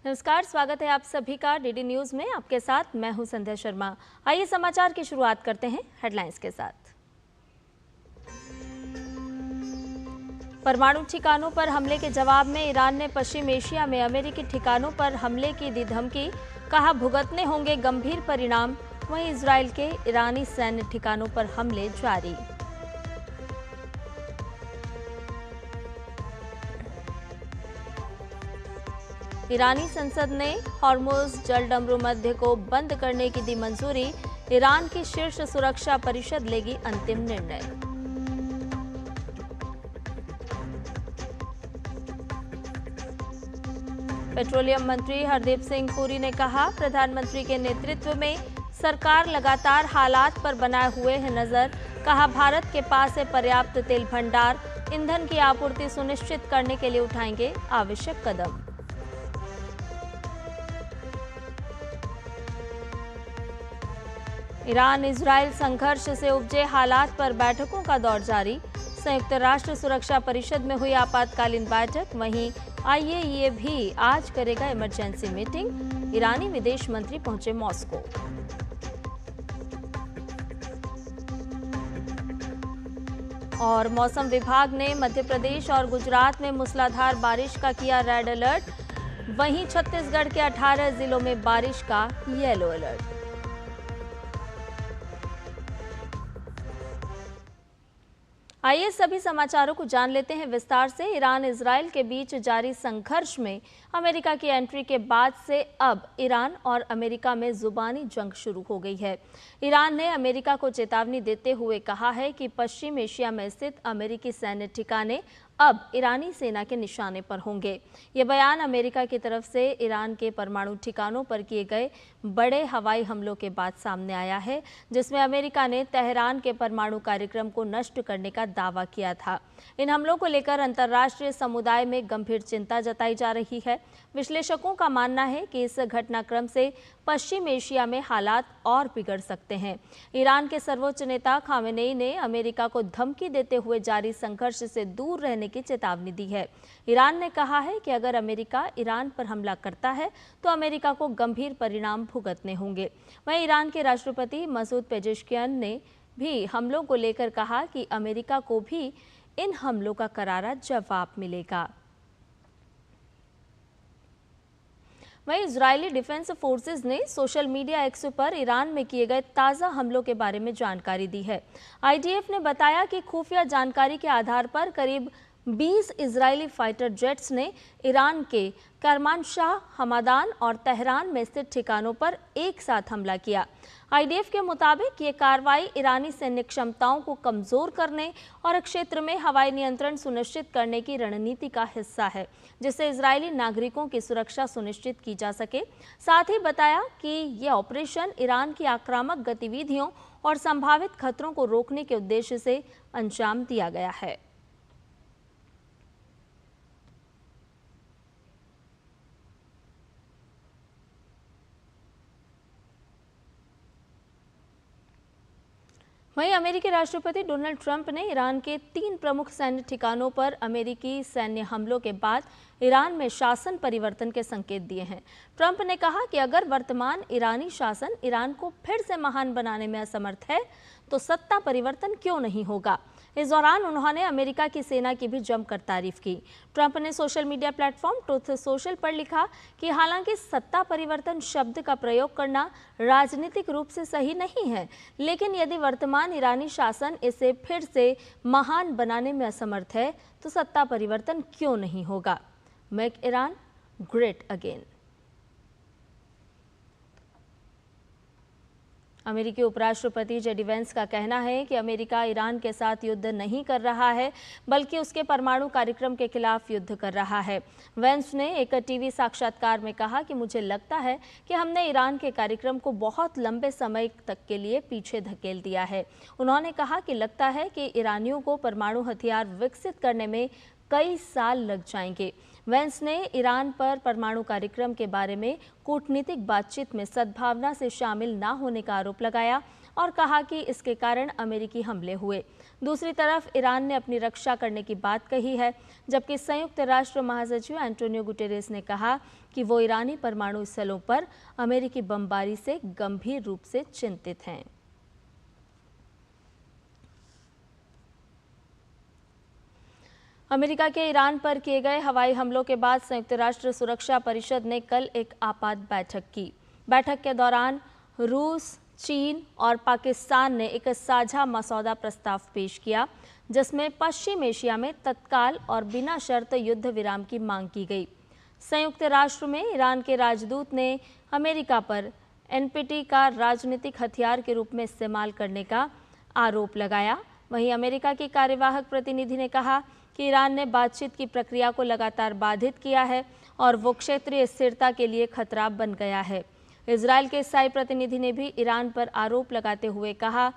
नमस्कार, स्वागत है आप सभी का डीडी न्यूज में। आपके साथ मैं हूं संध्या शर्मा। आइए समाचार की शुरुआत करते हैं हेडलाइंस के साथ। परमाणु ठिकानों पर हमले के जवाब में ईरान ने पश्चिम एशिया में अमेरिकी ठिकानों पर हमले की दी धमकी, कहा भुगतने होंगे गंभीर परिणाम। वहीं इजरायल के ईरानी सैन्य ठिकानों पर हमले जारी। ईरानी संसद ने हॉर्मुज जलडमरू मध्य को बंद करने की दी मंजूरी। ईरान की शीर्ष सुरक्षा परिषद लेगी अंतिम निर्णय। पेट्रोलियम मंत्री हरदीप सिंह पुरी ने कहा, प्रधानमंत्री के नेतृत्व में सरकार लगातार हालात पर बनाए हुए है नजर। कहा भारत के पास है पर्याप्त तेल भंडार, ईंधन की आपूर्ति सुनिश्चित करने के लिए उठाएंगे आवश्यक कदम। ईरान इजरायल संघर्ष से उपजे हालात पर बैठकों का दौर जारी। संयुक्त राष्ट्र सुरक्षा परिषद में हुई आपातकालीन बैठक। वहीं आईएईए भी आज करेगा इमरजेंसी मीटिंग। ईरानी विदेश मंत्री पहुंचे मॉस्को। और मौसम विभाग ने मध्य प्रदेश और गुजरात में मूसलाधार बारिश का किया रेड अलर्ट। वहीं छत्तीसगढ़ के 18 जिलों में बारिश का येलो अलर्ट। आइए सभी समाचारों को जान लेते हैं विस्तार से। ईरान इजरायल के बीच जारी संघर्ष में अमेरिका की एंट्री के बाद से अब ईरान और अमेरिका में जुबानी जंग शुरू हो गई है। ईरान ने अमेरिका को चेतावनी देते हुए कहा है कि पश्चिम एशिया में स्थित अमेरिकी सैन्य ठिकाने अब ईरानी सेना के निशाने पर होंगे। ये बयान अमेरिका की तरफ से ईरान के परमाणु ठिकानों पर किए गए बड़े हवाई हमलों के बाद सामने आया है, जिसमें अमेरिका ने तेहरान के परमाणु कार्यक्रम को नष्ट करने का दावा किया था। इन हमलों को लेकर अंतर्राष्ट्रीय समुदाय में गंभीर चिंता जताई जा रही है। विश्लेषकों का मानना है कि इस घटनाक्रम से पश्चिम एशिया में हालात और बिगड़ सकते हैं। ईरान के सर्वोच्च नेता खामेनेई ने अमेरिका को धमकी देते हुए जारी संघर्ष से दूर रहने की चेतावनी दी है। ईरान ने कहा है कि अगर अमेरिका ईरान पर हमला करता है तो अमेरिका को गंभीर परिणाम भुगतने होंगे। वहीं ईरान के राष्ट्रपति मसूद पेजेश्कियान ने भी हमलों को लेकर कहा कि अमेरिका को भी इन हमलों का करारा जवाब मिलेगा। वहीं इजरायली डिफेंस फोर्सेज ने सोशल मीडिया एक्स पर ईरान में किए गए ताज़ा हमलों के बारे में जानकारी दी है। आईडीएफ ने बताया कि खुफिया जानकारी के आधार पर करीब 20 इजरायली फाइटर जेट्स ने ईरान के करमानशाह, हमादान और तेहरान में स्थित ठिकानों पर एक साथ हमला किया। आईडीएफ के मुताबिक ये कार्रवाई ईरानी सैन्य क्षमताओं को कमजोर करने और क्षेत्र में हवाई नियंत्रण सुनिश्चित करने की रणनीति का हिस्सा है, जिससे इजरायली नागरिकों की सुरक्षा सुनिश्चित की जा सके। साथ ही बताया कि यह ऑपरेशन ईरान की आक्रामक गतिविधियों और संभावित खतरों को रोकने के उद्देश्य से अंजाम दिया गया है। वहीं अमेरिकी राष्ट्रपति डोनाल्ड ट्रंप ने ईरान के 3 प्रमुख सैन्य ठिकानों पर अमेरिकी सैन्य हमलों के बाद ईरान में शासन परिवर्तन के संकेत दिए हैं। ट्रंप ने कहा कि अगर वर्तमान ईरानी शासन ईरान को फिर से महान बनाने में असमर्थ है तो सत्ता परिवर्तन क्यों नहीं होगा। इस दौरान उन्होंने अमेरिका की सेना की भी जमकर तारीफ की। ट्रंप ने social media platform truth social पर लिखा कि हालांकि सत्ता परिवर्तन शब्द का प्रयोग करना राजनीतिक रूप से सही नहीं है, लेकिन यदि वर्तमान ईरानी शासन इसे फिर से महान बनाने में असमर्थ है तो सत्ता परिवर्तन क्यों नहीं होगा। Make Iran great again. अमेरिकी उपराष्ट्रपति जेडी वेंस का कहना है कि अमेरिका ईरान के साथ युद्ध नहीं कर रहा है, बल्कि उसके परमाणु कार्यक्रम के खिलाफ युद्ध कर रहा है। वेंस ने एक टीवी साक्षात्कार में कहा कि मुझे लगता है कि हमने ईरान के कार्यक्रम को बहुत लंबे समय तक के लिए पीछे धकेल दिया है। उन्होंने कहा कि लगता है कि ईरानियों को परमाणु हथियार विकसित करने में कई साल लग जाएंगे। वेंस ने ईरान पर परमाणु कार्यक्रम के बारे में कूटनीतिक बातचीत में सद्भावना से शामिल न होने का आरोप लगाया। और कहा कि इसके कारण अमेरिकी हमले हुए। दूसरी तरफ ईरान ने अपनी रक्षा करने की बात कही है, जबकि संयुक्त राष्ट्र महासचिव एंटोनियो गुटेरेस ने कहा कि वो ईरानी परमाणु स्थलों पर अमेरिकी बमबारी से गंभीर रूप से चिंतित हैं। अमेरिका के ईरान पर किए गए हवाई हमलों के बाद संयुक्त राष्ट्र सुरक्षा परिषद ने कल एक आपात बैठक की। बैठक के दौरान रूस, चीन और पाकिस्तान ने एक साझा मसौदा प्रस्ताव पेश किया, जिसमें पश्चिम एशिया में तत्काल और बिना शर्त युद्ध विराम की मांग की गई। संयुक्त राष्ट्र में ईरान के राजदूत ने अमेरिका पर एनपीटी का राजनीतिक हथियार के रूप में इस्तेमाल करने का आरोप लगाया। वहीं अमेरिका की कार्यवाहक प्रतिनिधि ने कहा कि ईरान ने बातचीत की प्रक्रिया को लगातार बाधित किया है और वो क्षेत्रीय स्थिरता के लिए खतरा बन गया है। इजरायल के स्थायी प्रतिनिधि ने भी ईरान पर आरोप लगाते हुए कहा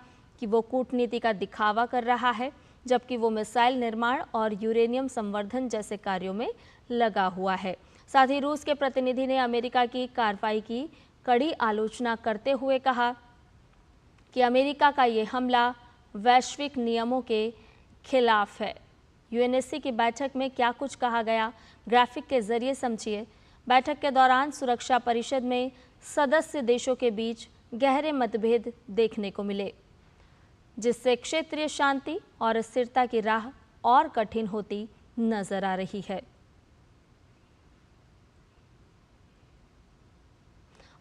कि वो कूटनीति का दिखावा कर रहा है, जबकि वो मिसाइल निर्माण और यूरेनियम संवर्धन जैसे कार्यों में लगा हुआ है। साथ ही रूस के प्रतिनिधि ने अमेरिका की कार्रवाई की कड़ी आलोचना करते हुए कहा कि अमेरिका का ये हमला वैश्विक नियमों के खिलाफ है। यूएनएससी की बैठक में क्या कुछ कहा गया, ग्राफिक के जरिए समझिए। बैठक के दौरान सुरक्षा परिषद में सदस्य देशों के बीच गहरे मतभेद देखने को मिले, जिससे क्षेत्रीय शांति और स्थिरता की राह और कठिन होती नजर आ रही है।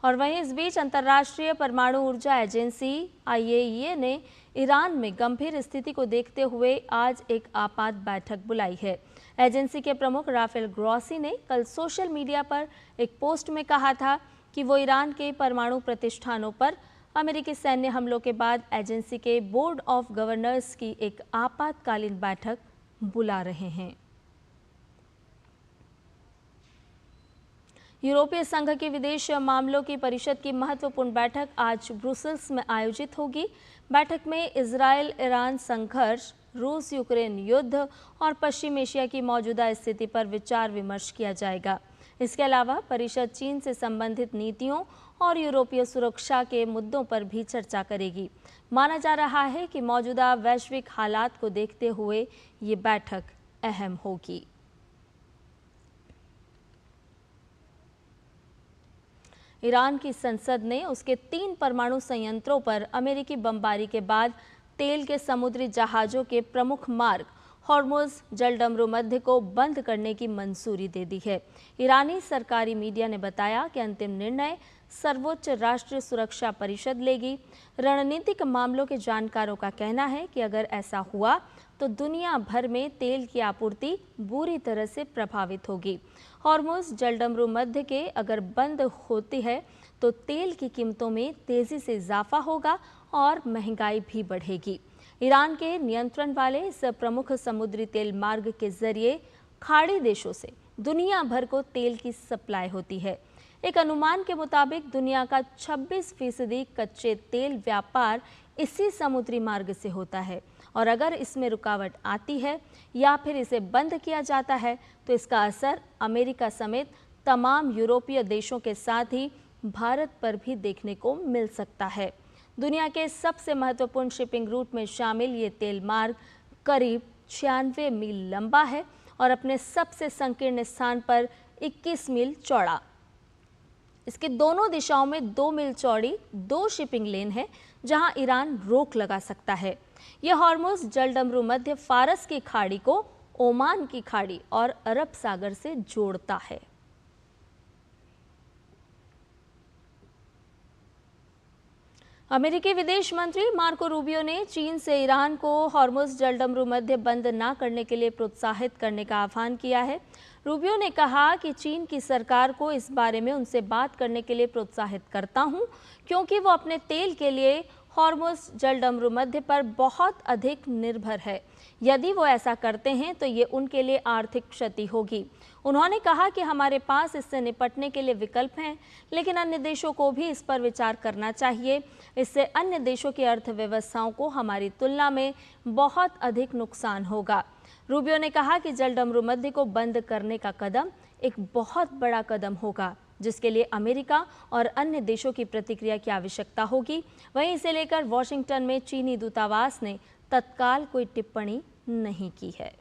और वहीं इस बीच अंतर्राष्ट्रीय परमाणु ऊर्जा एजेंसी IAEA ने ईरान में गंभीर स्थिति को देखते हुए आज एक आपात बैठक बुलाई है। एजेंसी के प्रमुख राफेल ग्रॉसी ने कल सोशल मीडिया पर एक पोस्ट में कहा था कि वो ईरान के परमाणु प्रतिष्ठानों पर अमेरिकी सैन्य हमलों के बाद एजेंसी के बोर्ड ऑफ गवर्नर्स की एक आपातकालीन बैठक बुला रहे हैं। यूरोपीय संघ की विदेश मामलों की परिषद की महत्वपूर्ण बैठक आज ब्रुसेल्स में आयोजित होगी। बैठक में इजरायल ईरान संघर्ष, रूस यूक्रेन युद्ध और पश्चिम एशिया की मौजूदा स्थिति पर विचार विमर्श किया जाएगा। इसके अलावा परिषद चीन से संबंधित नीतियों और यूरोपीय सुरक्षा के मुद्दों पर भी चर्चा करेगी। माना जा रहा है कि मौजूदा वैश्विक हालात को देखते हुए ये बैठक अहम होगी। ईरान की संसद ने उसके 3 परमाणु संयंत्रों पर अमेरिकी बमबारी के बाद तेल के समुद्री जहाज़ों के प्रमुख मार्ग हॉर्मुज़ जलडमरू मध्य को बंद करने की मंजूरी दे दी है। ईरानी सरकारी मीडिया ने बताया कि अंतिम निर्णय सर्वोच्च राष्ट्रीय सुरक्षा परिषद लेगी। रणनीतिक मामलों के जानकारों का कहना है कि अगर ऐसा हुआ तो दुनिया भर में तेल की आपूर्ति बुरी तरह से प्रभावित होगी। हॉर्मुज़ जलडमरू मध्य के अगर बंद होती है तो तेल की कीमतों में तेजी से इजाफा होगा और महंगाई भी बढ़ेगी। ईरान के नियंत्रण वाले इस प्रमुख समुद्री तेल मार्ग के जरिए खाड़ी देशों से दुनिया भर को तेल की सप्लाई होती है। एक अनुमान के मुताबिक दुनिया का 26% कच्चे तेल व्यापार इसी समुद्री मार्ग से होता है और अगर इसमें रुकावट आती है या फिर इसे बंद किया जाता है तो इसका असर अमेरिका समेत तमाम यूरोपीय देशों के साथ ही भारत पर भी देखने को मिल सकता है। दुनिया के सबसे महत्वपूर्ण शिपिंग रूट में शामिल ये तेल मार्ग करीब 96 मील लंबा है और अपने सबसे संकीर्ण स्थान पर 21 मील चौड़ा। इसके दोनों दिशाओं में 2 मील चौड़ी 2 शिपिंग लेन है जहां ईरान रोक लगा सकता है। यह हॉर्मुज़ जलडमरू मध्य फारस की खाड़ी को ओमान की खाड़ी और अरब सागर से जोड़ता है। अमेरिकी विदेश मंत्री मार्को रूबियो ने चीन से ईरान को हॉर्मुज़ जलडमरू मध्य बंद न करने के लिए प्रोत्साहित करने का आह्वान किया है। रूबियो ने कहा कि चीन की सरकार को इस बारे में उनसे बात करने के लिए प्रोत्साहित करता हूं, क्योंकि वो अपने तेल के लिए हॉर्मुज़ जलडमरू मध्य पर बहुत अधिक निर्भर है। यदि वो ऐसा करते हैं तो ये उनके लिए आर्थिक क्षति होगी। उन्होंने कहा कि हमारे पास इससे निपटने के लिए विकल्प हैं, लेकिन अन्य देशों को भी इस पर विचार करना चाहिए। इससे अन्य देशों की अर्थव्यवस्थाओं को हमारी तुलना में बहुत अधिक नुकसान होगा। रूबियो ने कहा कि जलडमरू मध्य को बंद करने का कदम एक बहुत बड़ा कदम होगा, जिसके लिए अमेरिका और अन्य देशों की प्रतिक्रिया की आवश्यकता होगी। वहीं इसे लेकर वॉशिंगटन में चीनी दूतावास ने तत्काल कोई टिप्पणी नहीं की है।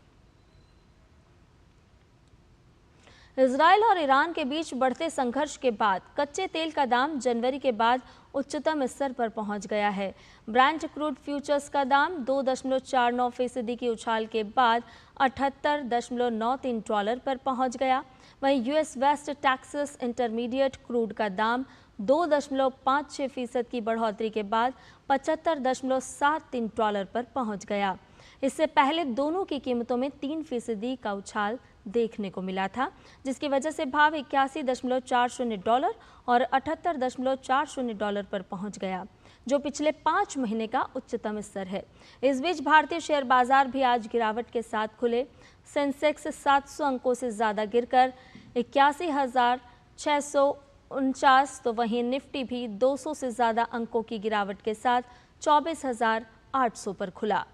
इजरायल और ईरान के बीच बढ़ते संघर्ष के बाद कच्चे तेल का दाम जनवरी के बाद उच्चतम स्तर पर पहुंच गया है। ब्रेंट क्रूड फ्यूचर्स का दाम 2.49% की उछाल के बाद 78.93 डॉलर पर पहुंच गया। वहीं US West Texas intermediate crude का दाम 2.56% की बढ़ोतरी के बाद 75.73 डॉलर पर पहुंच गया। इससे पहले दोनों की कीमतों में 3% का उछाल देखने को मिला था, जिसकी वजह से भाव 81.40 डॉलर और 78.40 डॉलर पर पहुंच गया, जो पिछले 5 महीने का उच्चतम स्तर है। इस बीच भारतीय शेयर बाजार भी आज गिरावट के साथ खुले। सेंसेक्स 700 अंकों से ज्यादा गिरकर 81,649, तो वहीं निफ्टी भी 200 से ज्यादा अंकों की गिरावट के साथ 24,800 पर खुला।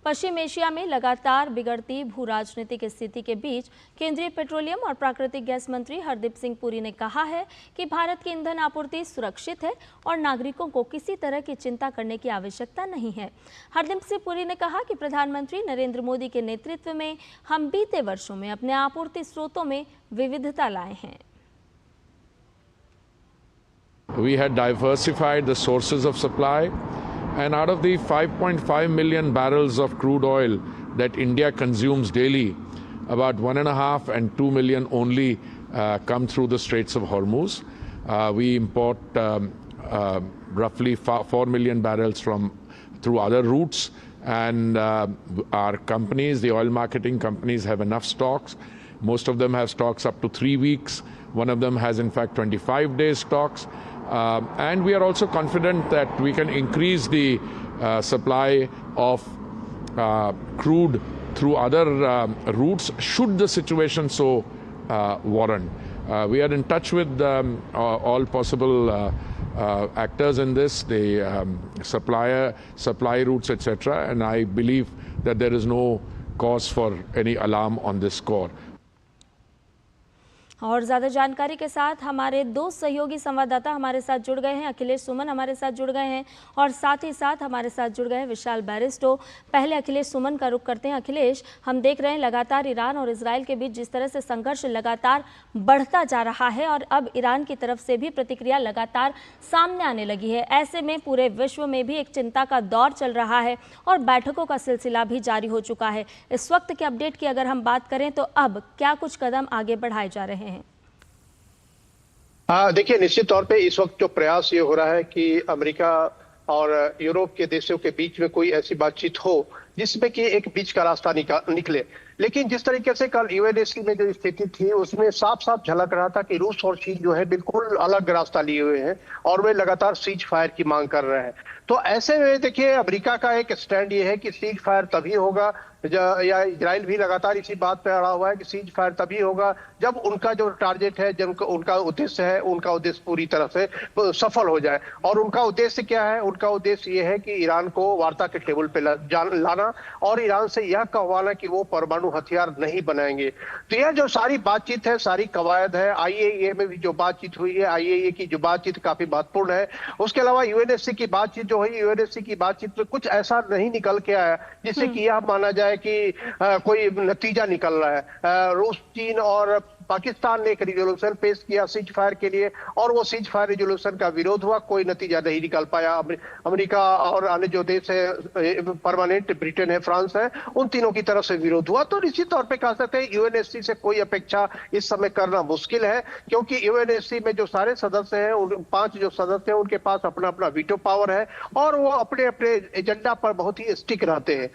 पश्चिम एशिया में लगातार बिगड़ती भू राजनीतिक स्थिति के बीच केंद्रीय पेट्रोलियम और प्राकृतिक गैस मंत्री हरदीप सिंह पुरी ने कहा है कि भारत की ईंधन आपूर्ति सुरक्षित है और नागरिकों को किसी तरह की चिंता करने की आवश्यकता नहीं है। हरदीप सिंह पुरी ने कहा कि प्रधानमंत्री नरेंद्र मोदी के नेतृत्व में हम बीते वर्षों में अपने आपूर्ति स्रोतों में विविधता लाए हैं। We had diversified the sources of supply. And out of the 5.5 million barrels of crude oil that India consumes daily, about 1.5 and 2 million only come through the Straits of Hormuz. We import roughly 4 million barrels through other routes, and our companies, the oil marketing companies, have enough stocks. Most of them have stocks up to 3 weeks. One of them has in fact 25 days stocks. And we are also confident that we can increase the supply of crude through other routes should the situation so warrant. We are in touch with all possible actors in this, the supply routes, etc. And I believe that there is no cause for any alarm on this score. और ज़्यादा जानकारी के साथ हमारे 2 सहयोगी संवाददाता हमारे साथ जुड़ गए हैं। अखिलेश सुमन हमारे साथ जुड़ गए हैं और साथ ही साथ हमारे साथ जुड़ गए हैं विशाल बैरिस्टो। पहले अखिलेश सुमन का रुख करते हैं। अखिलेश, हम देख रहे हैं लगातार ईरान और इजराइल के बीच जिस तरह से संघर्ष लगातार बढ़ता जा रहा है और अब ईरान की तरफ से भी प्रतिक्रिया लगातार सामने आने लगी है। ऐसे में पूरे विश्व में भी एक चिंता का दौर चल रहा है और बैठकों का सिलसिला भी जारी हो चुका है। इस वक्त के अपडेट की अगर हम बात करें तो अब क्या कुछ कदम आगे बढ़ाए जा रहे हैं? देखिए, निश्चित तौर पे इस वक्त जो प्रयास ये हो रहा है कि अमेरिका और यूरोप के देशों के बीच में कोई ऐसी बातचीत हो जिसमें कि एक बीच का रास्ता निकले। लेकिन जिस तरीके से कल यूएनएससी में जो स्थिति थी उसमें साफ साफ झलक रहा था कि रूस और चीन जो है बिल्कुल अलग रास्ता लिए हुए हैं और वे लगातार सीज फायर की मांग कर रहे हैं। तो ऐसे में देखिए, अमेरिका का एक स्टैंड ये है कि सीज फायर तभी होगा, या इजराइल भी लगातार इसी बात पे अड़ा हुआ है कि सीज फायर तभी होगा जब उनका जो टारगेट है, जब उनका उद्देश्य है, उनका उद्देश्य पूरी तरह से सफल हो जाए। और उनका उद्देश्य क्या है? उनका उद्देश्य ये है कि ईरान को वार्ता के टेबल पे लाना और ईरान से यह कहवाना कि वो परमाणु हथियार नहीं बनाएंगे। तो यह जो सारी बातचीत है, सारी कवायद है, आईएईए में भी जो बातचीत हुई है, आईएईए की जो बातचीत काफी महत्वपूर्ण है। उसके अलावा यूएनएससी की बातचीत जो हुई, यूएनएससी की बातचीत में कुछ ऐसा नहीं निकल के आया जिससे कि यह माना जाए कि कोई नतीजा निकल रहा है। रूस, चीन और पाकिस्तान ने एक रिजोल्यूशन पेश किया सीज फायर के लिए और वो सीज फायर रिजोल्यूशन का विरोध हुआ, कोई नतीजा नहीं निकल पाया। अमेरिका और अन्य जो देश है परमानेंट, ब्रिटेन है, फ्रांस है, उन तीनों की तरफ से विरोध हुआ। तो निश्चित तौर पे कह सकते हैं यूएनएससी से कोई अपेक्षा इस समय करना मुश्किल है, क्योंकि यूएनएससी में जो सारे सदस्य हैं, 5 जो सदस्य हैं, उनके पास अपना अपना वीटो पावर है और वो अपने अपने एजेंडा पर बहुत ही स्टिक रहते हैं।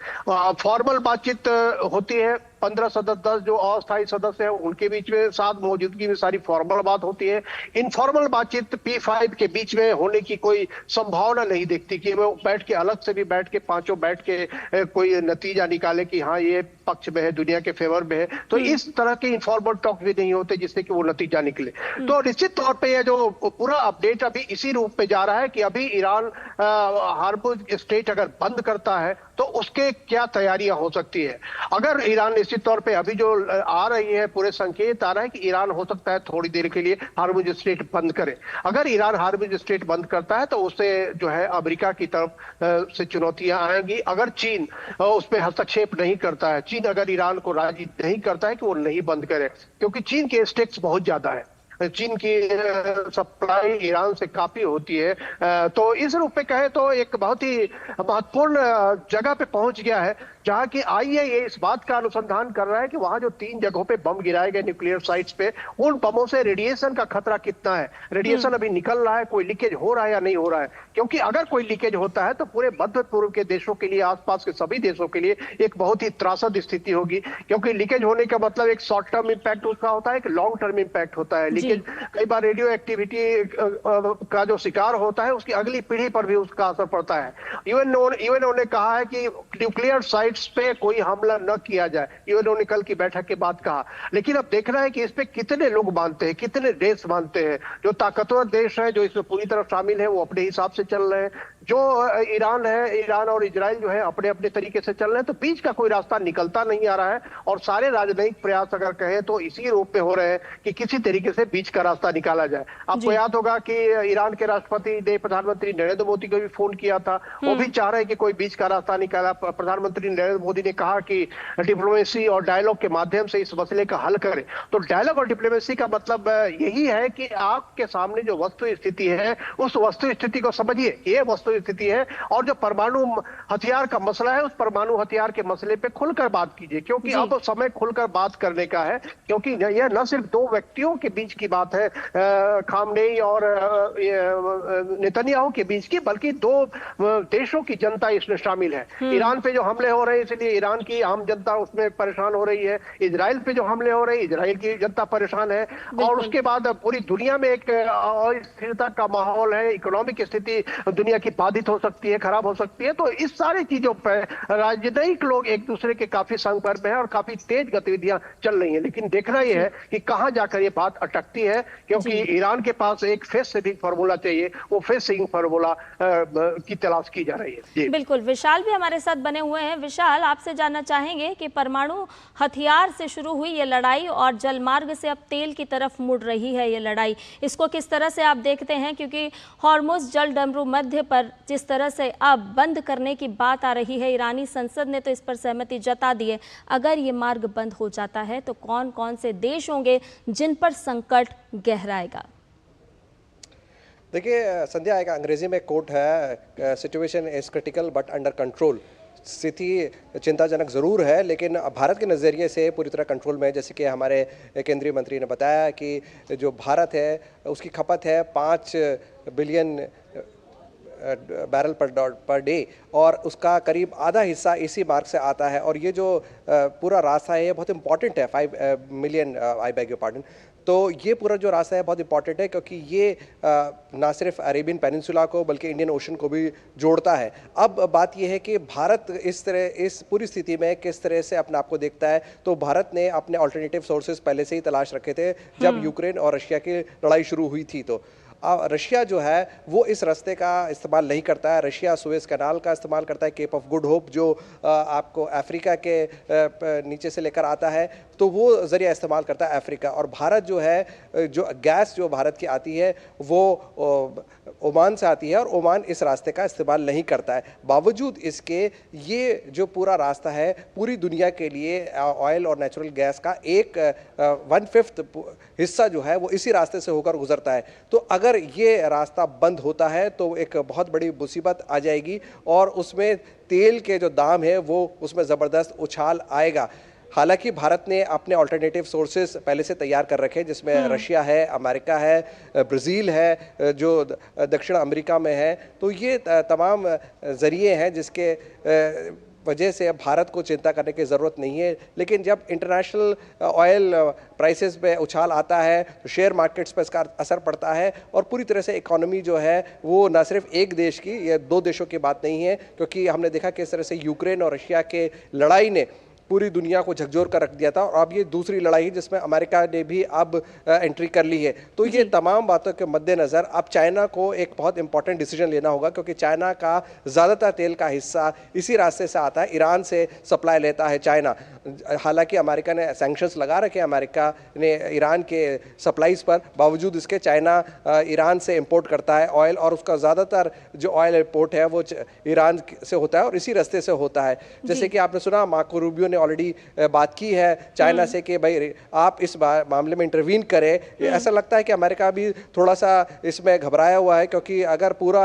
फॉर्मल बातचीत होती है, 15 सदस्य, 10 जो अस्थायी सदस्य हैं उनके बीच में साथ मौजूदगी में सारी फॉर्मल बात होती है। इनफॉर्मल बातचीत P5 के बीच में होने की कोई संभावना नहीं दिखती कि वो बैठ के अलग से भी बैठ के पांचों बैठ के कोई नतीजा निकाले कि हाँ ये पक्ष में है, दुनिया के फेवर में है। तो इस तरह के इनफॉर्मल टॉक भी नहीं होते जिससे कि वो नतीजा निकले। तो निश्चित तौर पे ये जो पूरा अपडेट अभी इसी रूप में जा रहा है कि अभी ईरान हार्मुज स्ट्रेट अगर बंद करता है तो उसके क्या तैयारियां हो सकती है। अगर ईरान निश्चित तौर पे अभी जो आ रही है, पूरे संकेत आ रहा है कि ईरान हो सकता है थोड़ी देर के लिए हार्मुज स्ट्रेट बंद करे। अगर ईरान हार्मुज स्ट्रेट बंद करता है तो उससे जो है अमेरिका की तरफ से चुनौतियां आएंगी। अगर चीन उस पर हस्तक्षेप नहीं करता है, चीन अगर ईरान को राजी नहीं करता है कि वो नहीं बंद करे, क्योंकि चीन के स्टेक्स बहुत ज्यादा है, चीन की सप्लाई ईरान से काफी होती है, तो इस रूप में कहे तो एक बहुत ही महत्वपूर्ण जगह पे पहुंच गया है, जहां की आईएईए इस बात का अनुसंधान कर रहा है कि वहां जो 3 जगहों पे बम गिराए गए न्यूक्लियर साइट्स पे, उन बमों से रेडिएशन का खतरा कितना है, रेडिएशन अभी निकल रहा है, कोई लीकेज हो रहा है या नहीं हो रहा है। क्योंकि अगर कोई लीकेज होता है तो पूरे मध्य पूर्व के देशों के लिए, आसपास के सभी देशों के लिए एक बहुत ही त्रासद स्थिति होगी, क्योंकि लीकेज होने का मतलब एक शॉर्ट टर्म इंपैक्ट उसका होता है, एक लॉन्ग टर्म इंपैक्ट होता है। कई बार रेडियो एक्टिविटी का जो शिकार होता है उसकी अगली पीढ़ी पर भी उसका असर पड़ता है। यूएनओ ने कहा है कि न्यूक्लियर साइट्स पे कोई हमला न किया जाए, यूएनओ ने कल की बैठक के बाद कहा। लेकिन अब देखना है कि इस पे कितने लोग मानते हैं, कितने देश मानते हैं। जो ताकतवर देश है, जो इसमें पूरी तरह शामिल है, वो अपने हिसाब से चल रहे हैं। जो ईरान है, ईरान और इजराइल जो है अपने अपने तरीके से चल रहे हैं। तो बीच का कोई रास्ता निकलता नहीं आ रहा है, और सारे राजनयिक प्रयास अगर कहें तो इसी रूप में हो रहे हैं कि किसी तरीके से बीच का रास्ता निकाला जाए। आपको याद होगा कि ईरान के राष्ट्रपति ने प्रधानमंत्री नरेंद्र मोदी को भी फोन किया था, वो भी चाह रहे हैं कि कोई बीच का रास्ता निकाला। प्रधानमंत्री नरेंद्र मोदी ने कहा कि डिप्लोमेसी और डायलॉग के माध्यम से इस मसले का हल करें। तो डायलॉग और डिप्लोमेसी का मतलब यही है कि आपके सामने जो वस्तु स्थिति है, उस वस्तु स्थिति को समझिए, ये वस्तु स्थिति है, और जो परमाणु हथियार का मसला है, उस परमाणु हथियार के मसले पे खुलकर बात कीजिए, क्योंकि अब समय खुलकर बात करने का है। क्योंकि यह न सिर्फ 2 व्यक्तियों के बीच की बात है, खामनेई और नेतन्याहू के बीच की, बल्कि 2 देशों की जनता इसमें शामिल है। ईरान पे जो हमले हो रहे हैं, इसलिए ईरान की आम जनता उसमें परेशान हो रही है। इजराइल पे जो हमले हो रहे हैं, इजराइल की जनता परेशान है। और उसके बाद पूरी दुनिया में एक अस्थिरता का माहौल है, इकोनॉमिक स्थिति दुनिया की बाधित हो सकती है, खराब हो सकती है। तो इस सारी चीजों पर राजनयिक लोग एक दूसरे के काफी संपर्क में है और काफी तेज गतिविधियां चल रही है। लेकिन देखना यह है कि कहां जाकर ये बात अटकती है, क्योंकि ईरान के पास एक फेस सेविंग फार्मूला चाहिए, वो फेस सेविंग फार्मूला की तलाश की जा रही है। बिल्कुल, विशाल भी हमारे साथ बने हुए हैं। विशाल, आपसे जानना चाहेंगे कि परमाणु हथियार से शुरू हुई ये लड़ाई और जलमार्ग से अब तेल की तरफ मुड़ रही है ये लड़ाई, इसको किस तरह से आप देखते हैं? क्योंकि हॉर्मुज जल डमरू मध्य पर जिस तरह से अब बंद करने की बात आ रही है, ईरानी संसद ने तो इस पर सहमति जता दी है। अगर ये मार्ग बंद हो जाता है तो कौन कौन से देश होंगे जिन पर संकट गहराएगा? देखिए संध्या, एक अंग्रेजी में कोट है, situation is critical but under control. स्थिति चिंताजनक ज़रूर है, लेकिन भारत के नज़रिए से पूरी तरह कंट्रोल में है। जैसे कि हमारे केंद्रीय मंत्री ने बताया कि जो भारत है उसकी खपत है 5 बिलियन बैरल पर डे, और उसका करीब आधा हिस्सा इसी मार्ग से आता है। और ये जो पूरा रास्ता है ये बहुत इंपॉर्टेंट है, 5 million, I beg your pardon. तो ये पूरा जो रास्ता है बहुत इंपॉर्टेंट है, क्योंकि ये ना सिर्फ अरेबियन पेनिनसुला को बल्कि इंडियन ओशन को भी जोड़ता है। अब बात यह है कि भारत इस पूरी स्थिति में किस तरह से अपने आप को देखता है। तो भारत ने अपने अल्टरनेटिव सोर्सेज पहले से ही तलाश रखे थे जब यूक्रेन और रशिया की लड़ाई शुरू हुई थी। तो रशिया जो है वो इस रास्ते का इस्तेमाल नहीं करता है। रशिया सुएज कैनाल का इस्तेमाल करता है, केप ऑफ गुड होप जो आपको अफ्रीका के नीचे से लेकर आता है, तो वो ज़रिया इस्तेमाल करता है अफ्रीका। और भारत जो है, जो गैस जो भारत की आती है वो ओमान से आती है, और ओमान इस रास्ते का इस्तेमाल नहीं करता है। बावजूद इसके ये जो पूरा रास्ता है पूरी दुनिया के लिए ऑयल और नेचुरल गैस का एक 1/5 हिस्सा जो है वो इसी रास्ते से होकर गुजरता है। तो अगर ये रास्ता बंद होता है तो एक बहुत बड़ी मुसीबत आ जाएगी, और उसमें तेल के जो दाम है वो उसमें ज़बरदस्त उछाल आएगा। हालांकि भारत ने अपने अल्टरनेटिव सोर्सेज पहले से तैयार कर रखे, जिसमें रशिया है, अमेरिका है, ब्राज़ील है जो दक्षिण अमेरिका में है। तो ये तमाम ज़रिए हैं जिसके वजह से भारत को चिंता करने की ज़रूरत नहीं है। लेकिन जब इंटरनेशनल ऑयल प्राइसेस पे उछाल आता है तो शेयर मार्केट्स पर इसका असर पड़ता है, और पूरी तरह से इकोनॉमी जो है वो ना सिर्फ एक देश की या 2 देशों की बात नहीं है, क्योंकि हमने देखा किस तरह से यूक्रेन और रशिया के लड़ाई ने पूरी दुनिया को झकझोर कर रख दिया था, और अब ये दूसरी लड़ाई है जिसमें अमेरिका ने भी अब एंट्री कर ली है। तो ये तमाम बातों के मद्देनज़र अब चाइना को एक बहुत इंपॉर्टेंट डिसीजन लेना होगा, क्योंकि चाइना का ज़्यादातर तेल का हिस्सा इसी रास्ते से आता है, ईरान से सप्लाई लेता है चाइना। हालांकि अमेरिका ने सैंक्शंस लगा रखे, अमेरिका ने ईरान के सप्लाईज पर, बावजूद इसके चाइना ईरान से इंपोर्ट करता है ऑयल, और उसका ज़्यादातर जो ऑयल इंपोर्ट है वो ईरान से होता है और इसी रास्ते से होता है। जैसे कि आपने सुना, मार्को रूबियो ने ऑलरेडी बात की है चाइना से कि भाई आप इस मामले में इंटरवीन करें। ऐसा लगता है कि अमेरिका भी थोड़ा सा इसमें घबराया हुआ है, क्योंकि अगर पूरा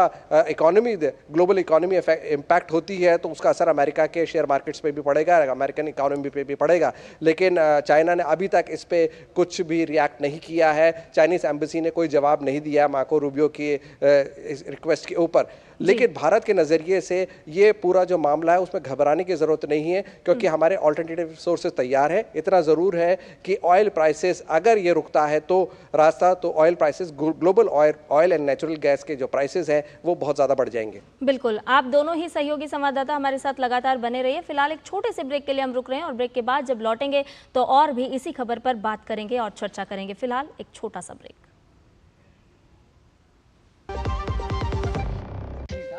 इकोनॉमी, ग्लोबल इकोनॉमी इम्पैक्ट होती है तो उसका असर अमेरिका के शेयर मार्केट्स पे भी पड़ेगा, अमेरिकन इकोनॉमी पे भी पड़ेगा। लेकिन चाइना ने अभी तक इस पे कुछ भी रिएक्ट नहीं किया है। चाइनीज एम्बेसी ने कोई जवाब नहीं दिया मार्को रूबियो की रिक्वेस्ट के ऊपर। लेकिन भारत के नज़रिए से ये पूरा जो मामला है उसमें घबराने की ज़रूरत नहीं है, क्योंकि हमारे ऑल्टरनेटिव सोर्सेज तैयार है। इतना ज़रूर है कि ऑयल प्राइसेस अगर ये रुकता है तो रास्ता, तो oil prices, global oil and natural gas के जो प्राइसेस हैं वो बहुत ज़्यादा बढ़ जाएंगे। बिल्कुल, आप दोनों ही सहयोगी संवाददाता हमारे साथ लगातार बने रहिए। फिलहाल एक छोटे से ब्रेक के लिए हम रुक रहे हैं, और ब्रेक के बाद जब लौटेंगे तो और भी इसी खबर पर बात करेंगे और चर्चा करेंगे। फिलहाल एक छोटा सा ब्रेक।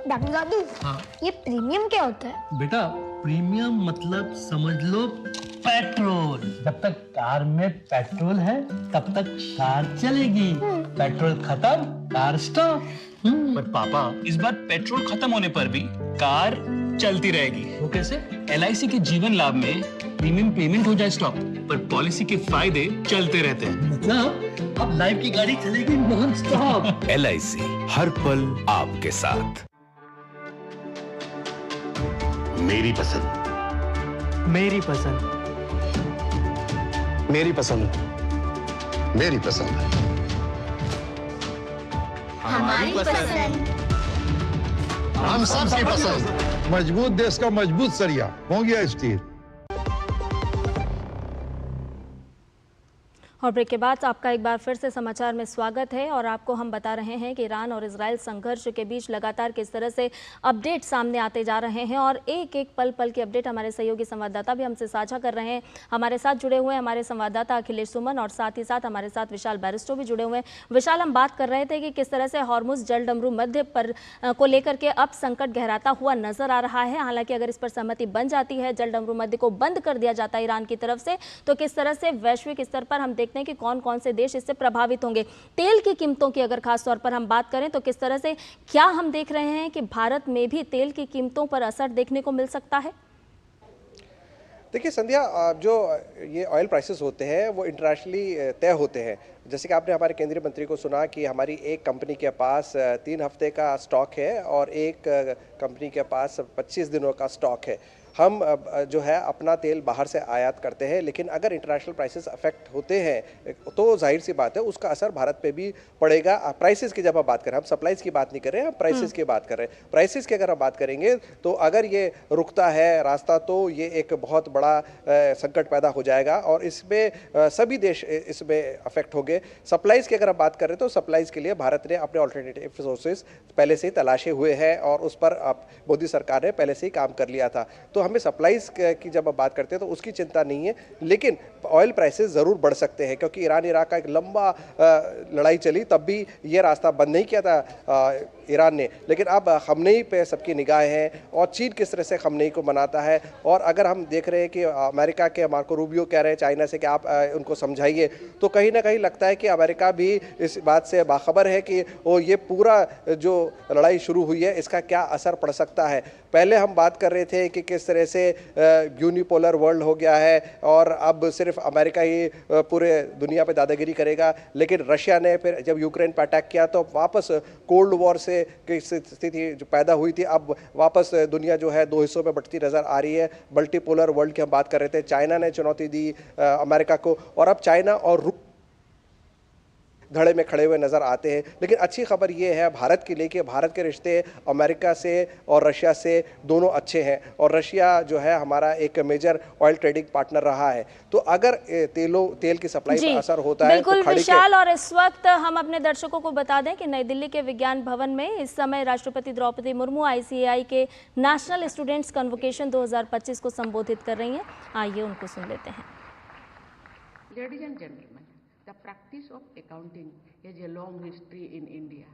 दादू दादू, हाँ ये प्रीमियम क्या होता है? बेटा, प्रीमियम मतलब समझ लो पेट्रोल। जब तक कार में पेट्रोल है तब तक कार चलेगी, पेट्रोल खत्म कार स्टॉप। पर पापा, इस बार पेट्रोल खत्म होने पर भी कार चलती रहेगी। वो कैसे? LIC के जीवन लाभ में प्रीमियम पेमेंट हो जाए स्टॉप, पर पॉलिसी के फायदे चलते रहते हैं। मतलब अब लाइफ की गाड़ी चलेगी नॉन स्टॉप। LIC हर पल आपके साथ। मेरी पसंद, मेरी पसंद, मेरी पसंद, मेरी पसंद, हमारी पसंद। हम सबकी पसंद। मजबूत देश का मजबूत सरिया हो गया स्टील। और ब्रेक के बाद आपका एक बार फिर से समाचार में स्वागत है। और आपको हम बता रहे हैं कि ईरान और इजराइल संघर्ष के बीच लगातार किस तरह से अपडेट सामने आते जा रहे हैं, और एक एक पल पल के अपडेट हमारे सहयोगी संवाददाता भी हमसे साझा कर रहे हैं। हमारे साथ जुड़े हुए हैं हमारे संवाददाता अखिलेश सुमन, और साथ ही साथ हमारे साथ विशाल बैरिस्टो भी जुड़े हुए हैं। विशाल, हम बात कर रहे थे कि किस तरह से हॉर्मुज जलडमरू मध्य पर को लेकर के अब संकट गहराता हुआ नजर आ रहा है। हालांकि अगर इस पर सहमति बन जाती है, जलडमरू मध्य को बंद कर दिया जाता है ईरान की तरफ से, तो किस तरह से वैश्विक स्तर पर हम देखते हैं कि कौन कौन से देश इससे प्रभावित होंगे। तेल की कीमतों की अगर खास तौर पर हम बात करें तो किस तरह से, क्या हम देख रहे हैं कि भारत में भी तेल की कीमतों पर असर देखने को मिल सकता है? देखिए संध्या, जो ये ऑयल प्राइसेस होते हैं वो इंटरनेशनली तय होते हैं। जैसे कि आपने हमारे केंद्रीय मंत्री को सुना कि हमारी एक कंपनी के पास 3 हफ्ते का स्टॉक है और एक कंपनी के पास 25 दिनों का स्टॉक है। हम जो है अपना तेल बाहर से आयात करते हैं, लेकिन अगर इंटरनेशनल प्राइसेस अफेक्ट होते हैं तो जाहिर सी बात है उसका असर भारत पे भी पड़ेगा। प्राइसेस की जब हम बात करें, हम सप्लाईज की बात नहीं कर रहे हैं, हम प्राइसेस की बात कर रहे हैं। प्राइसेस की अगर हम बात करेंगे तो अगर ये रुकता है रास्ता तो ये एक बहुत बड़ा संकट पैदा हो जाएगा, और इसमें सभी देश इसमें अफेक्ट होंगे। सप्लाईज की अगर हम बात करें तो सप्लाईज के लिए भारत ने अपने ऑल्टरनेटिव सोर्सेज पहले से ही तलाशे हुए हैं, और उस पर मोदी सरकार ने पहले से ही काम कर लिया था। तो हमें सप्लाईज की जब हम बात करते हैं तो उसकी चिंता नहीं है, लेकिन ऑयल प्राइसेस ज़रूर बढ़ सकते हैं, क्योंकि ईरान इराक का एक लंबा लड़ाई चली, तब भी ये रास्ता बंद नहीं किया था ईरान ने। लेकिन अब खमनेई पे सबकी निगाहें हैं, और चीन किस तरह से खमनेई को मनाता है। और अगर हम देख रहे हैं कि अमेरिका के मार्को रूबियो कह रहे हैं चाइना से कि आप उनको समझाइए, तो कहीं ना कहीं लगता है कि अमेरिका भी इस बात से बाखबर है कि वो ये पूरा जो लड़ाई शुरू हुई है इसका क्या असर पड़ सकता है। पहले हम बात कर रहे थे कि किस तरह से यूनिपोलर वर्ल्ड हो गया है और अब सिर्फ अमेरिका ही पूरे दुनिया पे दादागिरी करेगा, लेकिन रशिया ने फिर जब यूक्रेन पर अटैक किया तो वापस कोल्ड वॉर से की स्थिति जो पैदा हुई थी, अब वापस दुनिया जो है 2 हिस्सों में बंटती नज़र आ रही है। मल्टीपोलर वर्ल्ड की हम बात कर रहे थे, चाइना ने चुनौती दी अमेरिका को, और अब चाइना और धड़े में खड़े हुए नज़र आते हैं। लेकिन अच्छी खबर ये है भारत के लिए कि भारत के रिश्ते अमेरिका से और रशिया से दोनों अच्छे हैं, और रशिया जो है हमारा एक मेजर ऑयल ट्रेडिंग पार्टनर रहा है। तो अगर तेल की सप्लाई पर असर होता है बिल्कुल तो विशाल, और इस वक्त हम अपने दर्शकों को बता दें कि नई दिल्ली के विज्ञान भवन में इस समय राष्ट्रपति द्रौपदी मुर्मू ICAI के नेशनल स्टूडेंट्स कन्वोकेशन 2025 को संबोधित कर रही हैं। आइए उनको सुन लेते हैं। Ladies and gentlemen, the practice of accounting has a long history in India.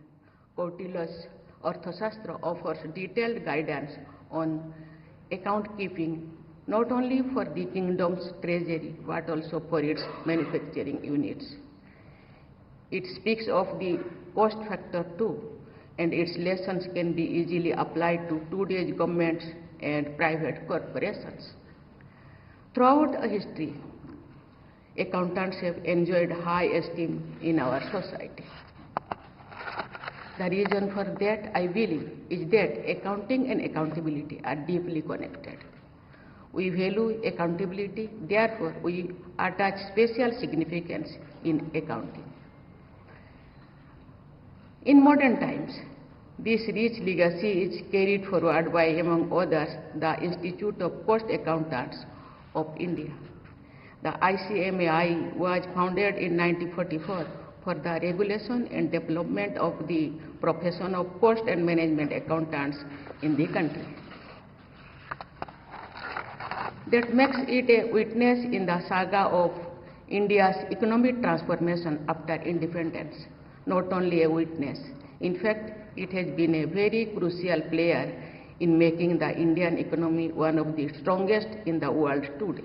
Kautilya's Arthashastra offers detailed guidance on account keeping, not only for the kingdom's treasury but also for its manufacturing units. It speaks of the cost factor too, and its lessons can be easily applied to today's governments and private corporations. Throughout history, accountants have enjoyed high esteem in our society. The reason for that, I believe, is that accounting and accountability are deeply connected. We value accountability, therefore we attach special significance in accounting. In modern times, this rich legacy is carried forward by, among others, the Institute of Cost Accountants of India. The ICMAI was founded in 1944 for the regulation and development of the profession of cost and management accountants in the country. That makes it a witness in the saga of India's economic transformation after independence. Not only a witness, in fact, it has been a very crucial player in making the Indian economy one of the strongest in the world today.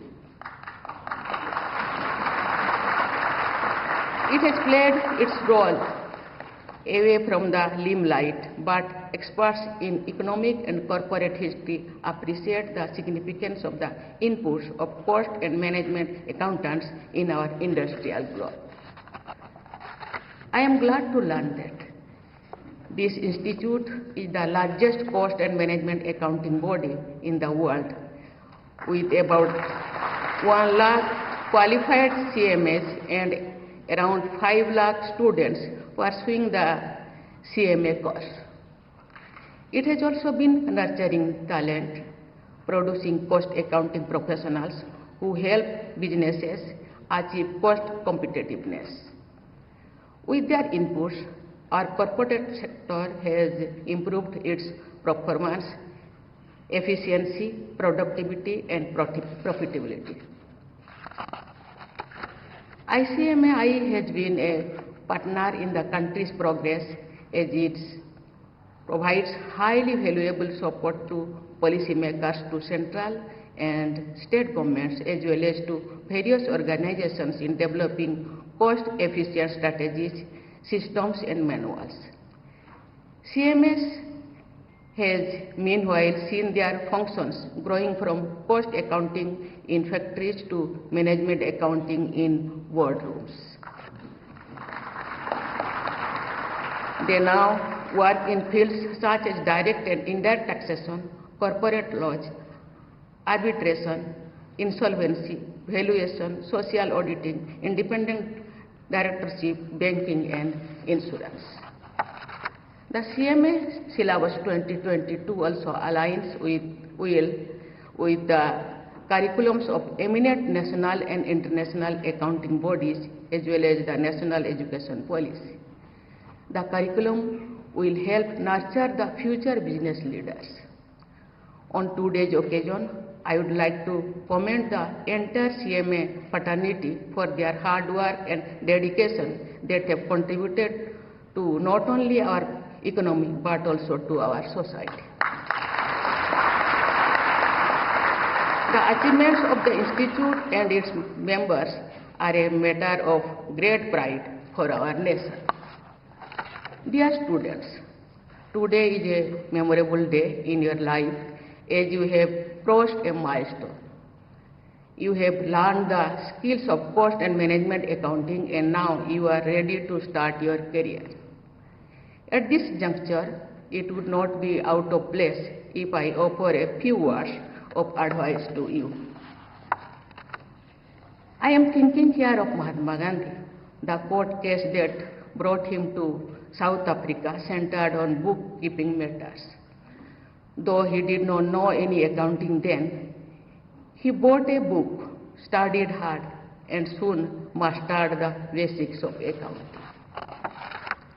It has played its role away from the limelight, but experts in economic and corporate history appreciate the significance of the inputs of cost and management accountants in our industrial growth. I am glad to learn that this institute is the largest cost and management accounting body in the world, with about 1 lakh qualified CMAs and around 5 lakh students pursuing the CMA course. It has also been nurturing talent, producing cost accounting professionals who help businesses achieve cost competitiveness. With their inputs, our corporate sector has improved its performance, efficiency, productivity, and profitability. ICMAI has been a partner in the country's progress as it provides highly valuable support to policymakers, to central and state governments, as well as to various organizations in developing cost-efficient strategies, systems, and manuals. CMS has meanwhile seen their functions growing from cost accounting in factories to management accounting in boardrooms. They now work in fields such as direct and indirect taxation, corporate laws, arbitration, insolvency, valuation, social auditing, independent directorship, banking, and insurance. The CMA Syllabus 2022 also aligns with the curriculums of eminent national and international accounting bodies, as well as the national education policy. The curriculum will help nurture the future business leaders. On today's occasion, I would like to commend the entire CMA fraternity for their hard work and dedication that have contributed to not only our economy but also to our society. The achievements of the Institute and its members are a matter of great pride for our nation. Dear students, today is a memorable day in your life as you have crossed a milestone. You have learned the skills of cost and management accounting, and now you are ready to start your career. At this juncture, it would not be out of place if I offer a few words of advice to you. I am thinking here of Mahatma Gandhi, the court case that brought him to South Africa centered on bookkeeping matters. Though he did not know any accounting then, he bought a book, studied hard, and soon mastered the basics of accounting.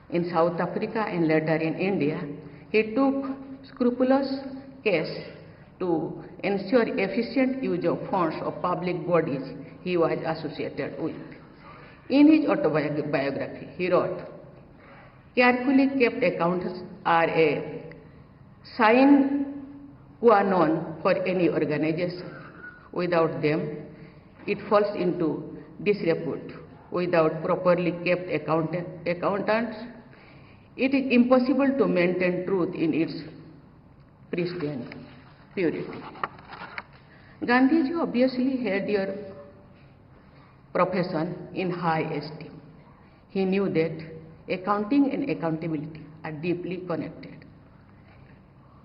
In South Africa and later in India, he took scrupulous care to ensure efficient use of funds of public bodies he was associated with. In his autobiography, he wrote, "Carefully kept accounts are a sine qua non for any organization. Without them, it falls into disrepute. Without properly kept accountants, it is impossible to maintain truth in its pristine purity." Gandhiji obviously held your profession in high esteem. He knew that accounting and accountability are deeply connected.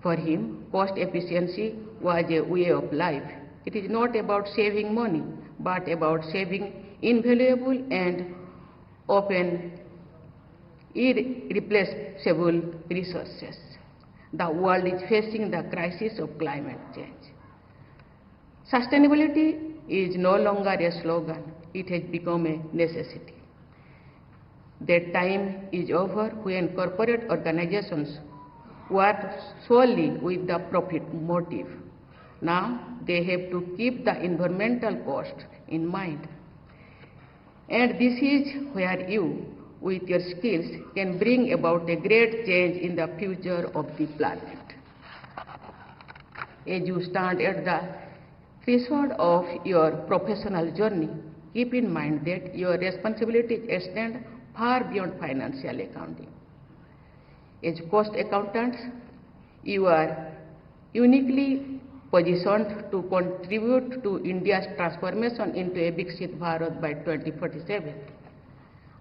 For him, cost efficiency was a way of life. It is not about saving money, but about saving invaluable and often irreplaceable resources. The world is facing the crisis of climate change. Sustainability is no longer a slogan, it has become a necessity. That time is over when corporate organizations work solely with the profit motive. Now they have to keep the environmental cost in mind. And this is where you, with your skills, can bring about a great change in the future of the planet. As you stand at the threshold of your professional journey, keep in mind that your responsibilities extend far beyond financial accounting. As cost accountants, you are uniquely positioned to contribute to India's transformation into a Viksit Bharat by 2047.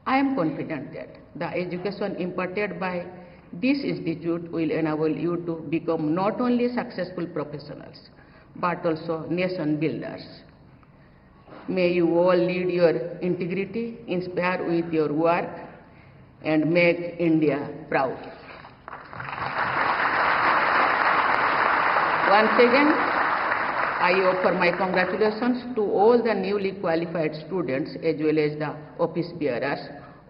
I am confident that the education imparted by this institute will enable you to become not only successful professionals, but also nation builders. May you all lead your integrity, inspire with your work, and make India proud. Once again, I offer my congratulations to all the newly qualified students as well as the office bearers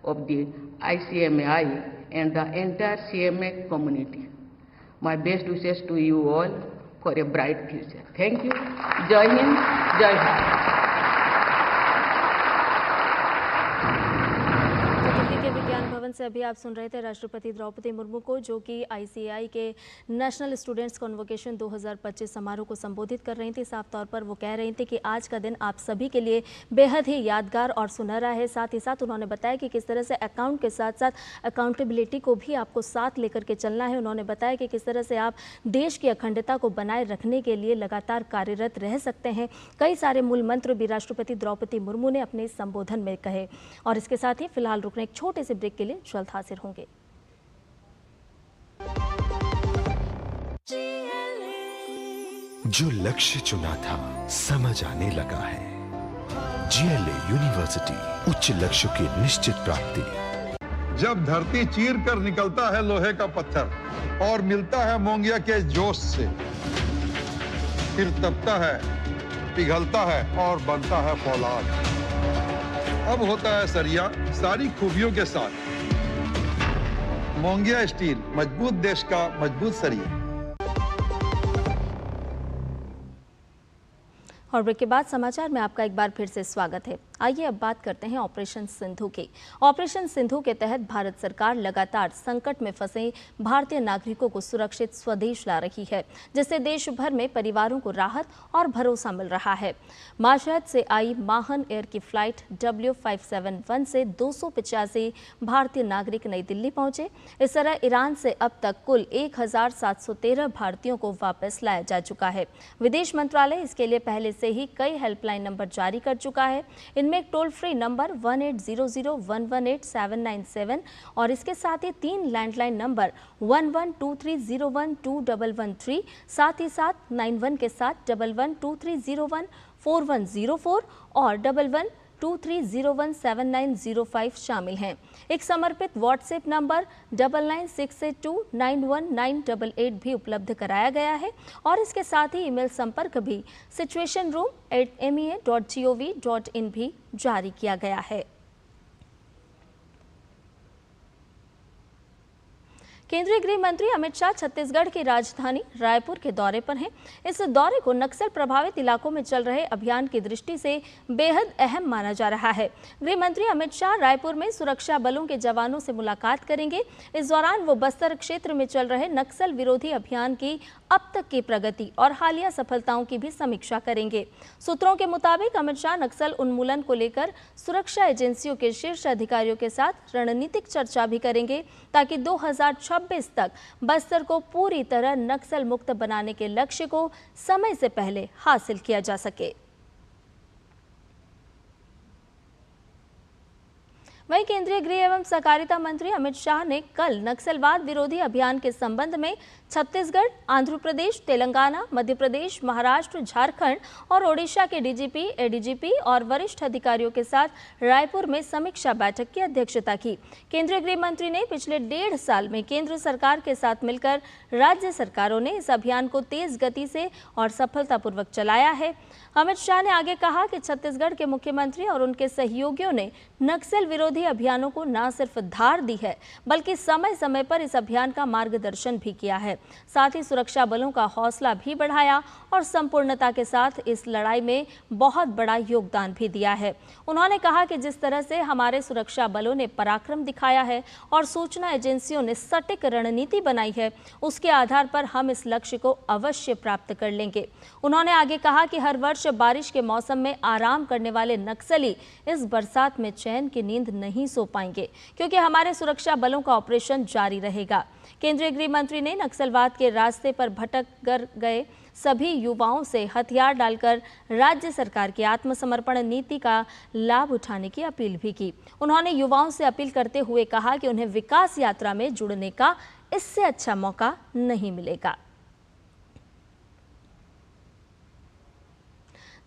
of the ICMAI and the entire CMA community. My best wishes to you all for a bright future. Thank you. Jai Hind, Jai Bharat. से अभी आप सुन रहे थे राष्ट्रपति द्रौपदी मुर्मू को, जो कि ICAI के नेशनल स्टूडेंट्स कन्वोकेशन 2025 समारोह को संबोधित कर रही थी। साफ तौर पर वो कह रही थी कि आज का दिन आप सभी के लिए बेहद ही यादगार और सुनहरा है। साथ ही साथ उन्होंने बताया कि किस तरह से अकाउंट के साथ साथ अकाउंटेबिलिटी को भी आपको साथ लेकर के चलना है। उन्होंने बताया कि किस तरह से आप देश की अखंडता को बनाए रखने के लिए लगातार कार्यरत रह सकते हैं। कई सारे मूल मंत्र भी राष्ट्रपति द्रौपदी मुर्मू ने अपने संबोधन में कहे। और इसके साथ ही फिलहाल रुकने एक छोटे से ब्रेक के लिए जल्द हाजिर होंगे। जो लक्ष्य चुना था समझ आने लगा है। जीएलए यूनिवर्सिटी, उच्च लक्ष्य की निश्चित प्राप्ति। जब धरती चीर कर निकलता है लोहे का पत्थर और मिलता है मोंगिया के जोश से, फिर तपता है, पिघलता है और बनता है फौलाद। अब होता है सरिया सारी खूबियों के साथ। मोंगिया स्टील, मजबूत देश का मजबूत सरिया। और ब्रेक के बाद समाचार में आपका एक बार फिर से स्वागत है। आइए अब बात करते हैं ऑपरेशन सिंधु की। ऑपरेशन सिंधु के तहत भारत सरकार लगातार संकट में फंसे भारतीय नागरिकों को सुरक्षित स्वदेश ला रही है, जिससे देश भर में परिवारों को राहत और भरोसा मिल रहा है। माशहद से आई माहन एयर की फ्लाइट W571 से 285 भारतीय नागरिक नई दिल्ली पहुंचे। इस तरह ईरान से अब तक कुल 1713 भारतीयों को वापस लाया जा चुका है। विदेश मंत्रालय इसके लिए पहले से ही कई हेल्पलाइन नंबर जारी कर चुका है। इनमें एक टोल फ्री नंबर 1800118797 और इसके साथ ही 3 लैंडलाइन नंबर 1123012113, साथ ही साथ 91 के साथ 1123014104 और 23017905 शामिल हैं। एक समर्पित व्हाट्सएप नंबर 9968291988 भी उपलब्ध कराया गया है और इसके साथ ही ईमेल संपर्क भी situationroom@mea.gov.in भी जारी किया गया है। केंद्रीय गृह मंत्री अमित शाह छत्तीसगढ़ की राजधानी रायपुर के दौरे पर हैं। इस दौरे को नक्सल प्रभावित इलाकों में चल रहे अभियान की दृष्टि से बेहद अहम माना जा रहा है। गृह मंत्री अमित शाह रायपुर में सुरक्षा बलों के जवानों से मुलाकात करेंगे। इस दौरान वो बस्तर क्षेत्र में चल रहे नक्सल विरोधी अभियान की अब तक की प्रगति और हालिया सफलताओं की भी समीक्षा करेंगे। सूत्रों के मुताबिक अमित शाह नक्सल उन्मूलन को लेकर सुरक्षा एजेंसियों के शीर्ष अधिकारियों के साथ रणनीतिक चर्चा भी करेंगे ताकि 2026 तक बस्तर को पूरी तरह नक्सल मुक्त बनाने के लक्ष्य को समय से पहले हासिल किया जा सके। वहीं केंद्रीय गृह एवं सहकारिता मंत्री अमित शाह ने कल नक्सलवाद विरोधी अभियान के संबंध में छत्तीसगढ़, आंध्र प्रदेश, तेलंगाना, मध्य प्रदेश, महाराष्ट्र, झारखंड और ओडिशा के डीजीपी, एडीजीपी और वरिष्ठ अधिकारियों के साथ रायपुर में समीक्षा बैठक की अध्यक्षता की। केंद्रीय गृह मंत्री ने पिछले 1.5 साल में केंद्र सरकार के साथ मिलकर राज्य सरकारों ने इस अभियान को तेज गति से और सफलतापूर्वक चलाया है। अमित शाह ने आगे कहा कि छत्तीसगढ़ के मुख्यमंत्री और उनके सहयोगियों ने नक्सल विरोधी अभियानों को न सिर्फ धार दी है बल्कि समय समय पर इस अभियान का मार्गदर्शन भी किया है। साथ ही सुरक्षा बलों का हौसला भी बढ़ाया और संपूर्णता के साथ इस लड़ाई में बहुत बड़ा योगदान भी दिया है। उन्होंने कहा कि जिस तरह से हमारे सुरक्षा बलों ने पराक्रम दिखाया है और सूचना एजेंसियों ने सटीक रणनीति बनाई है, उसके आधार पर हम इस लक्ष्य को अवश्य प्राप्त कर लेंगे। उन्होंने आगे कहा कि हर वर्ष बारिश के मौसम में आराम करने वाले नक्सली इस बरसात में चैन की नींद नहीं सो पाएंगे क्योंकि हमारे सुरक्षा बलों का ऑपरेशन जारी रहेगा। केंद्रीय गृह मंत्री ने नक्सलवाद के रास्ते पर भटक कर गए सभी युवाओं से हथियार डालकर राज्य सरकार की आत्मसमर्पण नीति का लाभ उठाने की अपील भी की। उन्होंने युवाओं से अपील करते हुए कहा कि उन्हें विकास यात्रा में जुड़ने का इससे अच्छा मौका नहीं मिलेगा।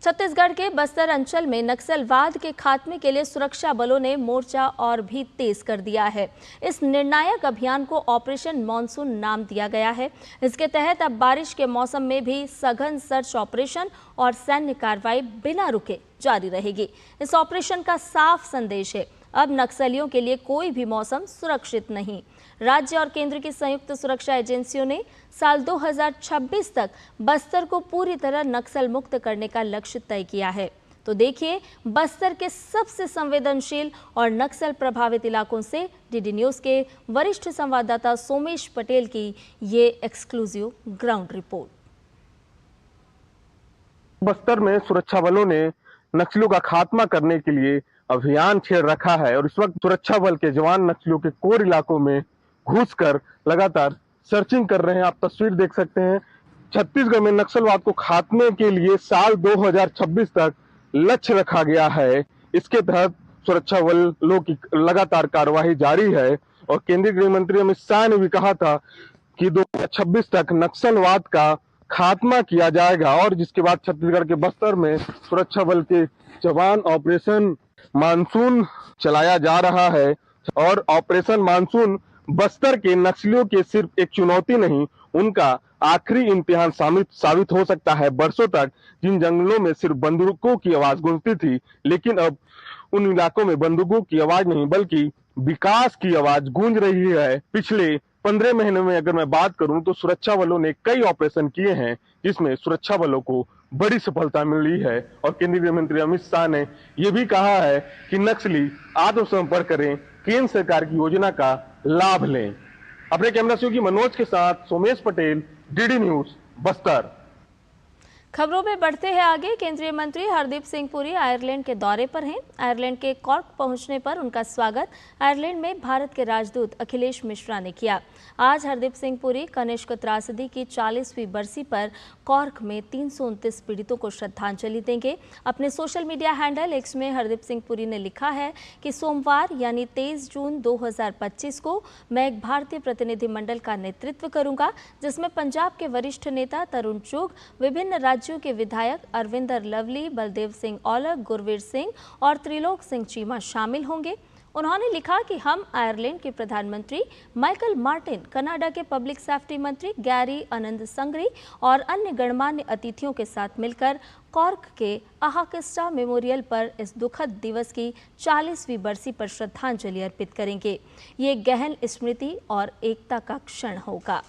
छत्तीसगढ़ के बस्तर अंचल में नक्सलवाद के खात्मे के लिए सुरक्षा बलों ने मोर्चा और भी तेज कर दिया है। इस निर्णायक अभियान को ऑपरेशन मॉनसून नाम दिया गया है। इसके तहत अब बारिश के मौसम में भी सघन सर्च ऑपरेशन और सैन्य कार्रवाई बिना रुके जारी रहेगी। इस ऑपरेशन का साफ संदेश है, अब नक्सलियों के लिए कोई भी मौसम सुरक्षित नहीं। राज्य और केंद्र की संयुक्त सुरक्षा एजेंसियों ने साल 2026 तक बस्तर को पूरी तरह नक्सल मुक्त करने का लक्ष्य तय किया है। तो देखिए बस्तर के सबसे संवेदनशील और नक्सल प्रभावित इलाकों से डीडी न्यूज के वरिष्ठ संवाददाता सोमेश पटेल की ये एक्सक्लूसिव ग्राउंड रिपोर्ट। बस्तर में सुरक्षा बलों ने नक्सलियों का खात्मा करने के लिए अभियान छेड़ रखा है और इस वक्त सुरक्षा बल के जवान नक्सलियों के कोर इलाकों में घुसकर लगातार सर्चिंग कर रहे हैं। आप तस्वीर देख सकते हैं। छत्तीसगढ़ में नक्सलवाद को खात्मे के लिए साल 2026 तक लक्ष्य रखा गया है। इसके तहत सुरक्षा बलों की लगातार कार्यवाही जारी है और केंद्रीय गृह मंत्री अमित शाह ने भी कहा था कि 2026 तक नक्सलवाद का खात्मा किया जाएगा और जिसके बाद छत्तीसगढ़ के बस्तर में सुरक्षा बल के जवान ऑपरेशन मानसून चलाया जा रहा है और ऑपरेशन मानसून बस्तर के नक्सलियों के सिर्फ एक चुनौती नहीं, उनका आखिरी इम्तिहान साबित हो सकता है। बरसों तक जिन जंगलों में सिर्फ बंदूकों की आवाज गूंजती थी, लेकिन अब उन इलाकों में बंदूकों की आवाज नहीं बल्कि विकास की आवाज गूंज रही है। पिछले 15 महीनों में अगर मैं बात करूं तो सुरक्षा बलों ने कई ऑपरेशन किए हैं जिसमें सुरक्षा बलों को बड़ी सफलता मिली है और केंद्रीय गृह मंत्री अमित शाह ने यह भी कहा है कि नक्सली आत्मसमर्पण करें, केंद्र सरकार की योजना का लाभ लें। अपने कैमरा सहयोगी मनोज के साथ सोमेश पटेल, डीडी न्यूज, बस्तर। खबरों में बढ़ते हैं आगे। केंद्रीय मंत्री हरदीप सिंह पुरी आयरलैंड के दौरे पर हैं। आयरलैंड के कॉर्क पहुंचने पर उनका स्वागत आयरलैंड में भारत के राजदूत अखिलेश मिश्रा ने किया। आज हरदीप सिंह पुरी कनिष्क त्रासदी की 40वीं बरसी पर कॉर्क में 329 पीड़ितों को श्रद्धांजलि देंगे। अपने सोशल मीडिया हैंडल एक्स में हरदीप सिंह पुरी ने लिखा है कि सोमवार यानी 23 जून 2025 को मैं एक भारतीय प्रतिनिधिमंडल का नेतृत्व करूंगा जिसमें पंजाब के वरिष्ठ नेता तरुण चुग, विभिन्न राज्यों राज्यों के विधायक अरविंदर लवली, बलदेव सिंह औलख, गुरवीर सिंह और त्रिलोक सिंह चीमा शामिल होंगे। उन्होंने लिखा कि हम आयरलैंड के प्रधानमंत्री माइकल मार्टिन, कनाडा के पब्लिक सेफ्टी मंत्री गैरी आनंद संगरी और अन्य गणमान्य अतिथियों के साथ मिलकर कॉर्क के अहाकिस्टा मेमोरियल पर इस दुखद दिवस की 40वीं बरसी पर श्रद्धांजलि अर्पित करेंगे। ये गहन स्मृति और एकता का क्षण होगा।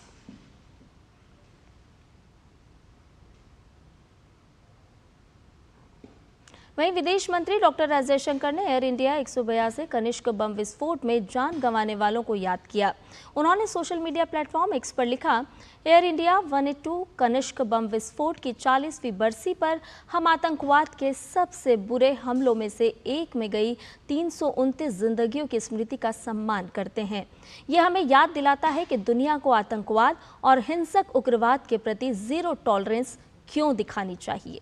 वहीं विदेश मंत्री डॉक्टर एस जयशंकर ने एयर इंडिया 182 कनिष्क बम विस्फोट में जान गंवाने वालों को याद किया। उन्होंने सोशल मीडिया प्लेटफॉर्म एक्स पर लिखा, एयर इंडिया 182 कनिष्क बम विस्फोट की 40वीं बरसी पर हम आतंकवाद के सबसे बुरे हमलों में से एक में गई 329 जिंदगियों की स्मृति का सम्मान करते हैं। यह हमें याद दिलाता है कि दुनिया को आतंकवाद और हिंसक उग्रवाद के प्रति जीरो टॉलरेंस क्यों दिखानी चाहिए।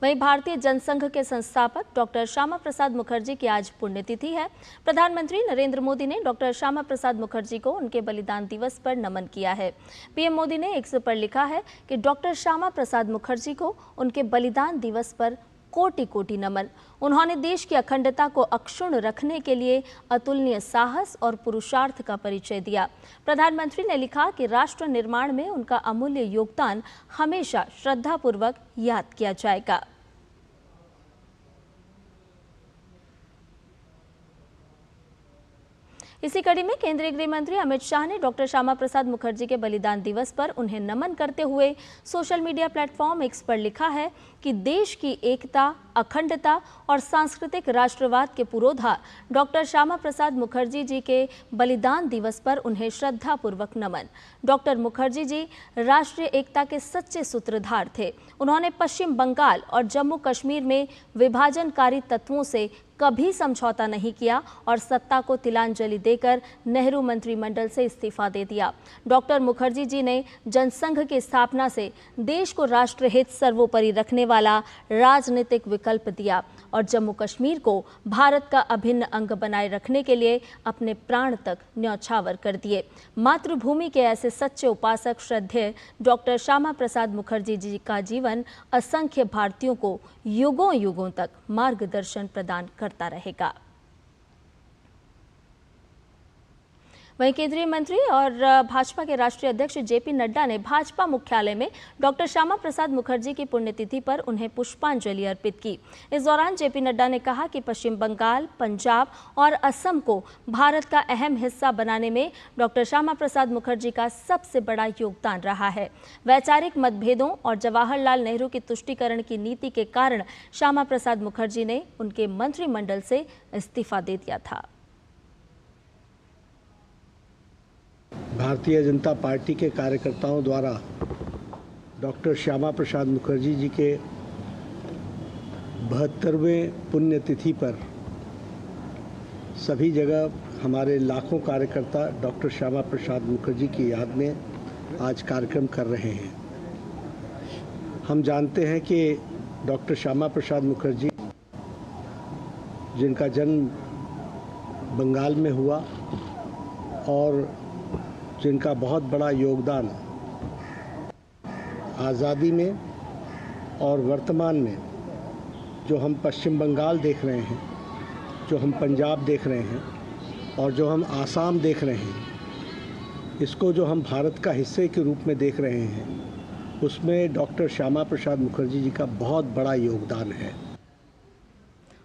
वहीं भारतीय जनसंघ के संस्थापक डॉक्टर श्यामा प्रसाद मुखर्जी की आज पुण्यतिथि है। प्रधानमंत्री नरेंद्र मोदी ने डॉक्टर श्यामा प्रसाद मुखर्जी को उनके बलिदान दिवस पर नमन किया है। पीएम मोदी ने एक्स पर लिखा है कि डॉक्टर श्यामा प्रसाद मुखर्जी को उनके बलिदान दिवस पर कोटि कोटि नमन। उन्होंने देश की अखंडता को अक्षुण्ण रखने के लिए अतुलनीय साहस और पुरुषार्थ का परिचय दिया। प्रधानमंत्री ने लिखा कि राष्ट्र निर्माण में उनका अमूल्य योगदान हमेशा श्रद्धापूर्वक याद किया जाएगा। इसी कड़ी में केंद्रीय गृह मंत्री अमित शाह ने डॉक्टर श्यामा प्रसाद मुखर्जी के बलिदान दिवस पर उन्हें नमन करते हुए सोशल मीडिया प्लेटफॉर्म एक्स पर लिखा है कि देश की एकता, अखंडता और सांस्कृतिक राष्ट्रवाद के पुरोधा डॉक्टर श्यामा प्रसाद मुखर्जी जी के बलिदान दिवस पर उन्हें श्रद्धापूर्वक नमन। डॉक्टर मुखर्जी जी राष्ट्रीय एकता के सच्चे सूत्रधार थे। उन्होंने पश्चिम बंगाल और जम्मू कश्मीर में विभाजनकारी तत्वों से कभी समझौता नहीं किया और सत्ता को तिलांजलि देकर नेहरू मंत्रिमंडल से इस्तीफा दे दिया। डॉक्टर मुखर्जी जी ने जनसंघ की स्थापना से देश को राष्ट्रहित सर्वोपरि रखने वाला राजनीतिक विकल्प दिया और जम्मू कश्मीर को भारत का अभिन्न अंग बनाए रखने के लिए अपने प्राण तक न्यौछावर कर दिए। मातृभूमि के ऐसे सच्चे उपासक श्रद्धेय डॉक्टर श्यामा प्रसाद मुखर्जी जी का जीवन असंख्य भारतीयों को युगों युगों तक मार्गदर्शन प्रदान करता रहेगा। वहीं केंद्रीय मंत्री और भाजपा के राष्ट्रीय अध्यक्ष जेपी नड्डा ने भाजपा मुख्यालय में डॉक्टर श्यामा प्रसाद मुखर्जी की पुण्यतिथि पर उन्हें पुष्पांजलि अर्पित की। इस दौरान जेपी नड्डा ने कहा कि पश्चिम बंगाल, पंजाब और असम को भारत का अहम हिस्सा बनाने में डॉक्टर श्यामा प्रसाद मुखर्जी का सबसे बड़ा योगदान रहा है। वैचारिक मतभेदों और जवाहरलाल नेहरू की तुष्टीकरण की नीति के कारण श्यामा प्रसाद मुखर्जी ने उनके मंत्रिमंडल से इस्तीफा दे दिया था। भारतीय जनता पार्टी के कार्यकर्ताओं द्वारा डॉक्टर श्यामा प्रसाद मुखर्जी जी के 72वें पुण्यतिथि पर सभी जगह हमारे लाखों कार्यकर्ता डॉक्टर श्यामा प्रसाद मुखर्जी की याद में आज कार्यक्रम कर रहे हैं। हम जानते हैं कि डॉक्टर श्यामा प्रसाद मुखर्जी, जिनका जन्म बंगाल में हुआ और जिनका बहुत बड़ा योगदान आज़ादी में और वर्तमान में जो हम पश्चिम बंगाल देख रहे हैं, जो हम पंजाब देख रहे हैं और जो हम आसाम देख रहे हैं, इसको जो हम भारत का हिस्से के रूप में देख रहे हैं, उसमें डॉक्टर श्यामा प्रसाद मुखर्जी जी का बहुत बड़ा योगदान है।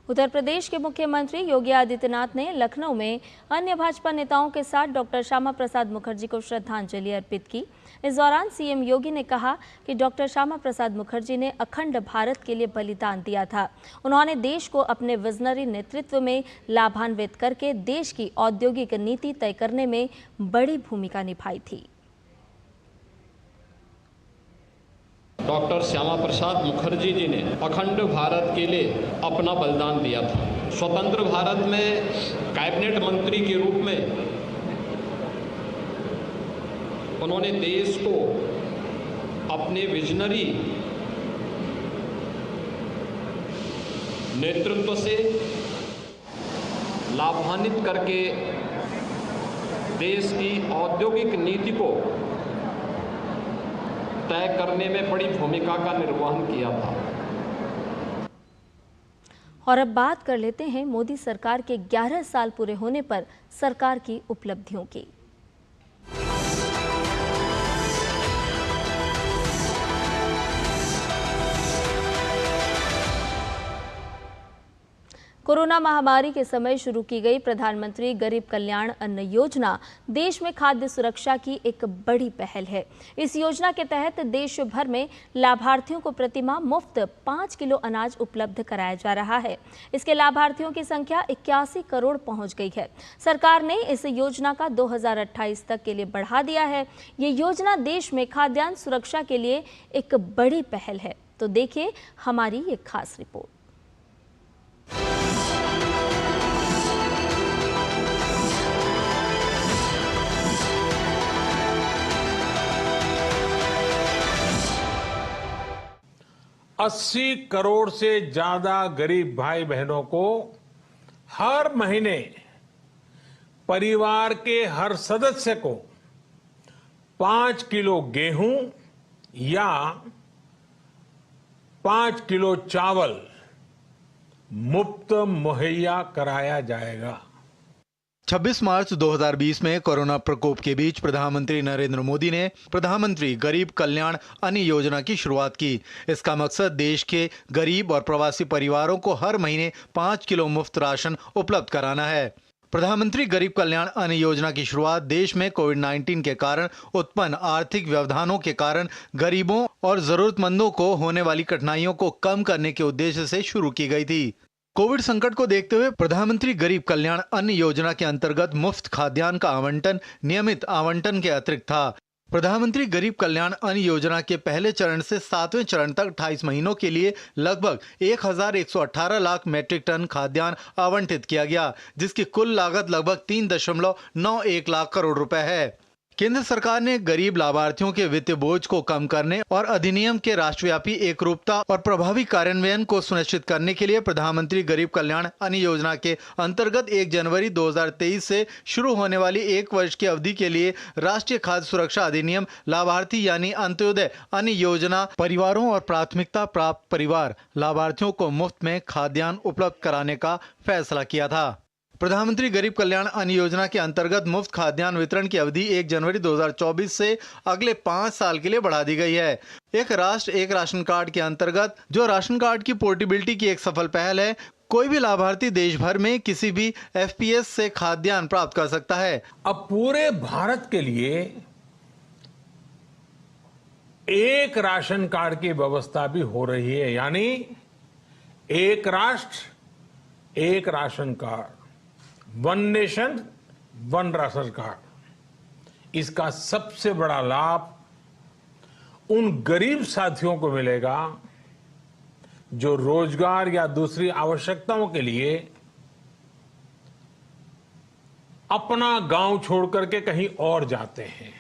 उत्तर प्रदेश के मुख्यमंत्री योगी आदित्यनाथ ने लखनऊ में अन्य भाजपा नेताओं के साथ डॉक्टर श्यामा प्रसाद मुखर्जी को श्रद्धांजलि अर्पित की। इस दौरान सीएम योगी ने कहा कि डॉक्टर श्यामा प्रसाद मुखर्जी ने अखंड भारत के लिए बलिदान दिया था। उन्होंने देश को अपने विजनरी नेतृत्व में लाभान्वित करके देश की औद्योगिक नीति तय करने में बड़ी भूमिका निभाई थी। डॉक्टर श्यामा प्रसाद मुखर्जी जी ने अखंड भारत के लिए अपना बलिदान दिया था। स्वतंत्र भारत में कैबिनेट मंत्री के रूप में उन्होंने देश को अपने विजनरी नेतृत्व से लाभान्वित करके देश की औद्योगिक नीति को तय करने में बड़ी भूमिका का निर्वहन किया था। और अब बात कर लेते हैं मोदी सरकार के 11 साल पूरे होने पर सरकार की उपलब्धियों की। कोरोना महामारी के समय शुरू की गई प्रधानमंत्री गरीब कल्याण अन्न योजना देश में खाद्य सुरक्षा की एक बड़ी पहल है। इस योजना के तहत देश भर में लाभार्थियों को प्रतिमाह मुफ्त 5 किलो अनाज उपलब्ध कराया जा रहा है। इसके लाभार्थियों की संख्या 81 करोड़ पहुंच गई है। सरकार ने इस योजना का 2028 तक के लिए बढ़ा दिया है। ये योजना देश में खाद्यान्न सुरक्षा के लिए एक बड़ी पहल है। तो देखिए हमारी ये खास रिपोर्ट। अस्सी करोड़ से ज्यादा गरीब भाई बहनों को हर महीने परिवार के हर सदस्य को 5 किलो गेहूं या 5 किलो चावल मुफ्त मुहैया कराया जाएगा। 26 मार्च 2020 में कोरोना प्रकोप के बीच प्रधानमंत्री नरेंद्र मोदी ने प्रधानमंत्री गरीब कल्याण अन्न योजना की शुरुआत की। इसका मकसद देश के गरीब और प्रवासी परिवारों को हर महीने 5 किलो मुफ्त राशन उपलब्ध कराना है। प्रधानमंत्री गरीब कल्याण अन्न योजना की शुरुआत देश में कोविड-19 के कारण उत्पन्न आर्थिक व्यवधानों के कारण गरीबों और जरूरतमंदों को होने वाली कठिनाइयों को कम करने के उद्देश्य से शुरू की गई थी। कोविड संकट को देखते हुए प्रधानमंत्री गरीब कल्याण अन्न योजना के अंतर्गत मुफ्त खाद्यान्न का आवंटन नियमित आवंटन के अतिरिक्त था। प्रधानमंत्री गरीब कल्याण अन्न योजना के पहले चरण से 7वें चरण तक 28 महीनों के लिए लगभग 1118 लाख मैट्रिक टन खाद्यान्न आवंटित किया गया, जिसकी कुल लागत लगभग 3.91 लाख करोड़ रुपए है। केंद्र सरकार ने गरीब लाभार्थियों के वित्तीय बोझ को कम करने और अधिनियम के राष्ट्रव्यापी एकरूपता और प्रभावी कार्यान्वयन को सुनिश्चित करने के लिए प्रधानमंत्री गरीब कल्याण अन्न योजना के अंतर्गत 1 जनवरी 2023 से शुरू होने वाली 1 वर्ष की अवधि के लिए राष्ट्रीय खाद्य सुरक्षा अधिनियम लाभार्थी यानी अंत्योदय अन्न योजना परिवारों और प्राथमिकता प्राप्त परिवार लाभार्थियों को मुफ्त में खाद्यान्न उपलब्ध कराने का फैसला किया था। प्रधानमंत्री गरीब कल्याण अन्न योजना के अंतर्गत मुफ्त खाद्यान्न वितरण की अवधि 1 जनवरी 2024 से अगले 5 साल के लिए बढ़ा दी गई है। एक राष्ट्र एक राशन कार्ड के अंतर्गत जो राशन कार्ड की पोर्टेबिलिटी की एक सफल पहल है, कोई भी लाभार्थी देश भर में किसी भी एफपीएस से खाद्यान्न प्राप्त कर सकता है। अब पूरे भारत के लिए एक राशन कार्ड की व्यवस्था भी हो रही है, यानी एक राष्ट्र एक ration card, one nation one ration card. इसका सबसे बड़ा लाभ उन गरीब साथियों को मिलेगा जो रोजगार या दूसरी आवश्यकताओं के लिए अपना गांव छोड़ करके कहीं और जाते हैं,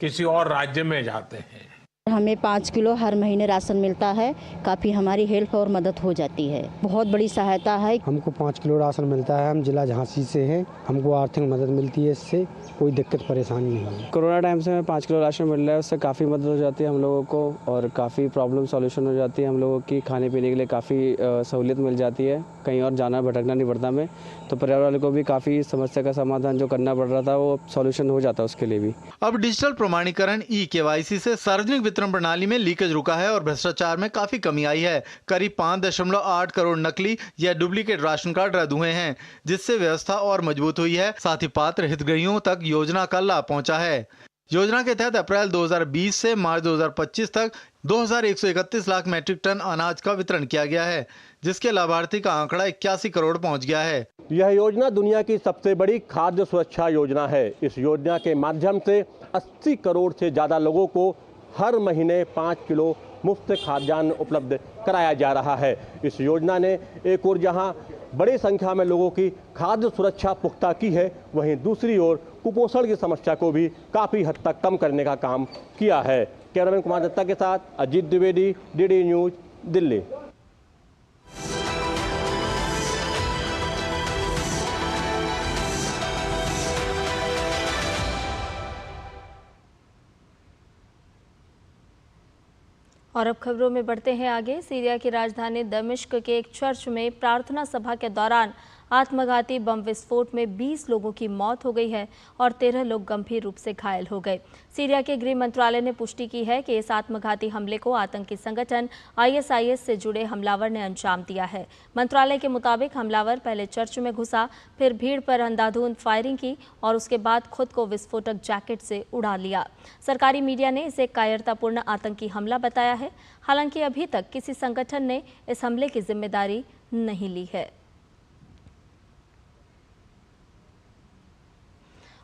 किसी और राज्य में जाते हैं। हमें 5 किलो हर महीने राशन मिलता है, काफ़ी हमारी हेल्प और मदद हो जाती है, बहुत बड़ी सहायता है। हमको 5 किलो राशन मिलता है, हम जिला झांसी से हैं, हमको आर्थिक मदद मिलती है, इससे कोई दिक्कत परेशानी नहीं है। कोरोना टाइम से हमें 5 किलो राशन मिल रहा है, उससे काफ़ी मदद हो जाती है हम लोगों को और काफ़ी प्रॉब्लम सॉल्यूशन हो जाती है हम लोगों की। खाने पीने के लिए काफ़ी सहूलियत मिल जाती है, कहीं और जाना भटकना नहीं पड़ता हमें। तो परिवार वालों को भी काफ़ी समस्या का समाधान जो करना पड़ रहा था वो सॉल्यूशन हो जाता है उसके लिए भी। अब डिजिटल प्रमाणीकरण ई-केवाईसी से सार्वजनिक वितरण प्रणाली में लीकेज रुका है और भ्रष्टाचार में काफी कमी आई है। करीब 5.8 करोड़ नकली या डुप्लीकेट राशन कार्ड रद्द हुए हैं, जिससे व्यवस्था और मजबूत हुई है। साथ ही पात्र हितग्राहियों तक योजना का लाभ पहुंचा है। योजना के तहत अप्रैल 2020 से मार्च 2025 तक 2131 लाख मैट्रिक टन अनाज का वितरण किया गया है, जिसके लाभार्थी का आंकड़ा 81 करोड़ पहुंच गया है। यह योजना दुनिया की सबसे बड़ी खाद्य सुरक्षा योजना है। इस योजना के माध्यम से 80 करोड़ से ज्यादा लोगों को हर महीने 5 किलो मुफ्त खाद्यान्न उपलब्ध कराया जा रहा है। इस योजना ने एक ओर जहां बड़ी संख्या में लोगों की खाद्य सुरक्षा पुख्ता की है, वहीं दूसरी ओर कुपोषण की समस्या को भी काफ़ी हद तक कम करने का काम किया है। कैमरामैन कुमार दत्ता के साथ अजीत द्विवेदी, डीडी न्यूज, दिल्ली। और अब खबरों में बढ़ते हैं आगे। सीरिया की राजधानी दमिश्क के एक चर्च में प्रार्थना सभा के दौरान आत्मघाती बम विस्फोट में 20 लोगों की मौत हो गई है और 13 लोग गंभीर रूप से घायल हो गए। सीरिया के गृह मंत्रालय ने पुष्टि की है कि इस आत्मघाती हमले को आतंकी संगठन ISIS से जुड़े हमलावर ने अंजाम दिया है। मंत्रालय के मुताबिक हमलावर पहले चर्च में घुसा, फिर भीड़ पर अंधाधुंध फायरिंग की और उसके बाद खुद को विस्फोटक जैकेट से उड़ा लिया। सरकारी मीडिया ने इसे कायरतापूर्ण आतंकी हमला बताया है। हालांकि अभी तक किसी संगठन ने इस हमले की जिम्मेदारी नहीं ली है।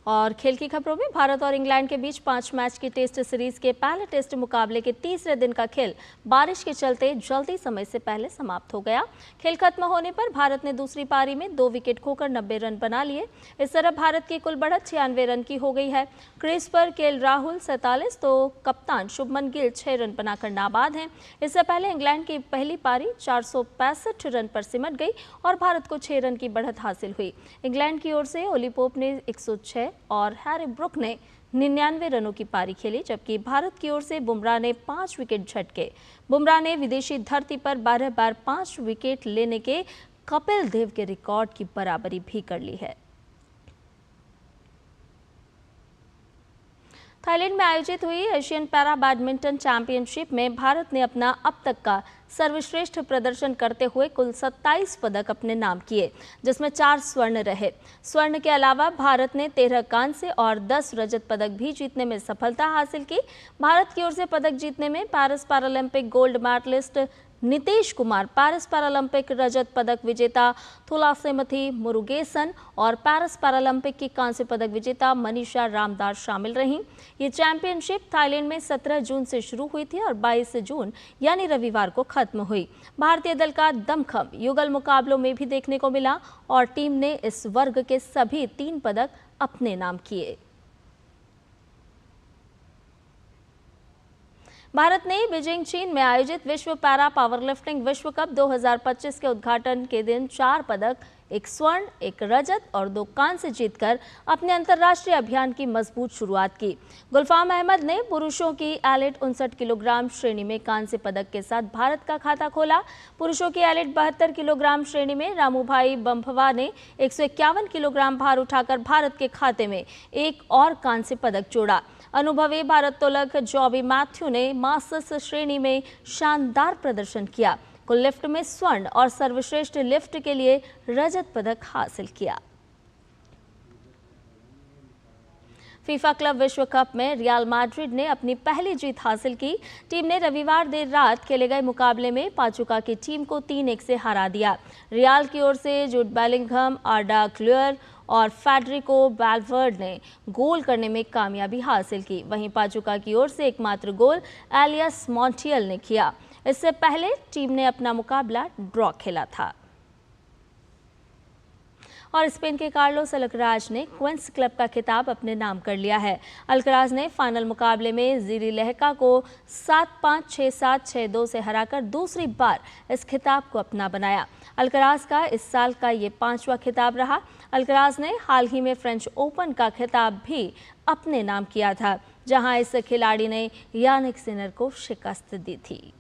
और खेल की खबरों में भारत और इंग्लैंड के बीच 5 मैच की टेस्ट सीरीज के पहले टेस्ट मुकाबले के तीसरे दिन का खेल बारिश के चलते जल्दी समय से पहले समाप्त हो गया। खेल खत्म होने पर भारत ने दूसरी पारी में 2 विकेट खोकर 90 रन बना लिए। इस तरह भारत की कुल बढ़त 96 रन की हो गई है। क्रीज पर केएल राहुल 47 तो कप्तान शुभमन गिल 6 रन बनाकर नाबाद हैं। इससे पहले इंग्लैंड की पहली पारी 465 रन पर सिमट गई और भारत को 6 रन की बढ़त हासिल हुई। इंग्लैंड की ओर से ओली पोप ने 106 और हैरी ब्रुक ने 99 रनों की पारी खेली, जबकि भारत की ओर से बुमराह ने 5 विकेट झटके। बुमराह ने विदेशी धरती पर 12 बार 5 विकेट लेने के कपिल देव के रिकॉर्ड की बराबरी भी कर ली है। थाईलैंड में आयोजित हुई एशियन पैरा बैडमिंटन चैंपियनशिप में भारत ने अपना अब तक का सर्वश्रेष्ठ प्रदर्शन करते हुए कुल 27 पदक अपने नाम किए, जिसमें 4 स्वर्ण रहे। स्वर्ण के अलावा भारत ने 13 कांस्य और 10 रजत पदक भी जीतने में सफलता हासिल की। भारत की ओर से पदक जीतने में Paris Paralympic gold medalist Nitish Kumar, Paris Paralympic रजत पदक विजेता थुलासेमथी मुरुगेसन और पेरिस पैरालंपिक की कांस्य पदक विजेता मनीषा रामदास शामिल रहीं। ये चैंपियनशिप थाईलैंड में 17 जून से शुरू हुई थी और 22 जून यानी रविवार को खत्म हुई। भारतीय दल का दमखम युगल मुकाबलों में भी देखने को मिला और टीम ने इस वर्ग के सभी 3 पदक अपने नाम किए। भारत ने बीजिंग चीन में आयोजित विश्व पैरा पावरलिफ्टिंग विश्व कप 2025 के उद्घाटन के दिन 4 पदक, 1 स्वर्ण, 1 रजत और 2 कांस्य जीतकर अपने अंतर्राष्ट्रीय अभियान की मजबूत शुरुआत की। गुलफाम अहमद ने पुरुषों की एलिट 59 किलोग्राम श्रेणी में कांस्य पदक के साथ भारत का खाता खोला। पुरुषों की एलिट 72 किलोग्राम श्रेणी में रामूभाई बम्भवा ने 151 किलोग्राम भार उठाकर भारत के खाते में एक और कांस्य पदक जोड़ा। अनुभवी भारत्तोलक जॉबी मैथ्यू ने मास्टर्स श्रेणी में शानदार प्रदर्शन किया। कुल लिफ्ट में स्वर्ण और सर्वश्रेष्ठ लिफ्ट के लिए रजत पदक हासिल किया। फीफा क्लब विश्व कप में रियल मैड्रिड ने अपनी पहली जीत हासिल की। टीम ने रविवार देर रात खेले गए मुकाबले में पाचुका की टीम को 3-1 से हरा दिया। रियल की ओर से जूड बेलिंघम, आर्डा क्लूयर और फेडरिको वैल्वर्ड ने गोल करने में कामयाबी हासिल की। वहीं पाचुका की ओर से एकमात्र गोल एलियस मॉन्टियल ने किया। इससे पहले टीम ने अपना मुकाबला ड्रॉ खेला था। और स्पेन के कार्लोस अल्कराज ने क्वींस क्लब का खिताब अपने नाम कर लिया है। अल्कराज ने फाइनल मुकाबले में जीरी लहका को 7-5, 6-7, 6-2 से हराकर दूसरी बार इस खिताब को अपना बनाया। अल्कराज का इस साल का ये 5वां खिताब रहा। अल्कराज ने हाल ही में फ्रेंच ओपन का खिताब भी अपने नाम किया था, जहां इस खिलाड़ी ने यानिक सिनर को शिकस्त दी थी।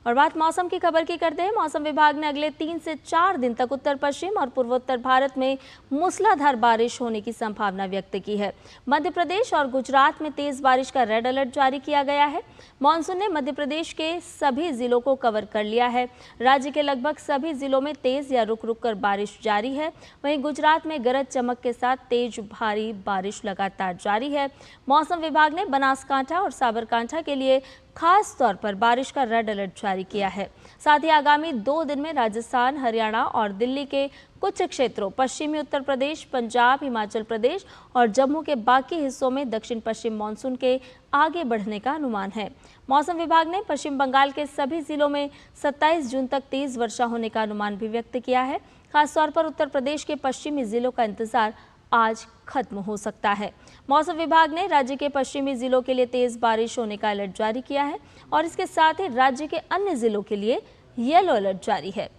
और बात मौसम की खबर की करते हैं। मौसम विभाग ने अगले 3 से 4 दिन तक उत्तर पश्चिम और पूर्वोत्तर भारत में मूसलाधार बारिश होने की संभावना व्यक्त की है। मध्य प्रदेश और गुजरात में तेज बारिश का रेड अलर्ट जारी किया गया है। मानसून ने मध्य प्रदेश के सभी जिलों को कवर कर लिया है। राज्य के लगभग सभी जिलों में तेज या रुक रुक कर बारिश जारी है। वहीं गुजरात में गरज चमक के साथ तेज भारी बारिश लगातार जारी है। मौसम विभाग ने बनासकांठा और साबरकांठा के लिए खास तौर पर बारिश का रेड अलर्ट जारी किया है। साथ ही आगामी 2 दिन में राजस्थान, हरियाणा और दिल्ली के कुछ क्षेत्रों, पश्चिमी उत्तर प्रदेश, पंजाब, हिमाचल प्रदेश और जम्मू के बाकी हिस्सों में दक्षिण पश्चिम मानसून के आगे बढ़ने का अनुमान है। मौसम विभाग ने पश्चिम बंगाल के सभी जिलों में 27 जून तक तेज वर्षा होने का अनुमान भी व्यक्त किया है। खासतौर पर उत्तर प्रदेश के पश्चिमी जिलों का इंतजार आज खत्म हो सकता है। मौसम विभाग ने राज्य के पश्चिमी जिलों के लिए तेज बारिश होने का अलर्ट जारी किया है और इसके साथ ही राज्य के अन्य जिलों के लिए येलो अलर्ट जारी है।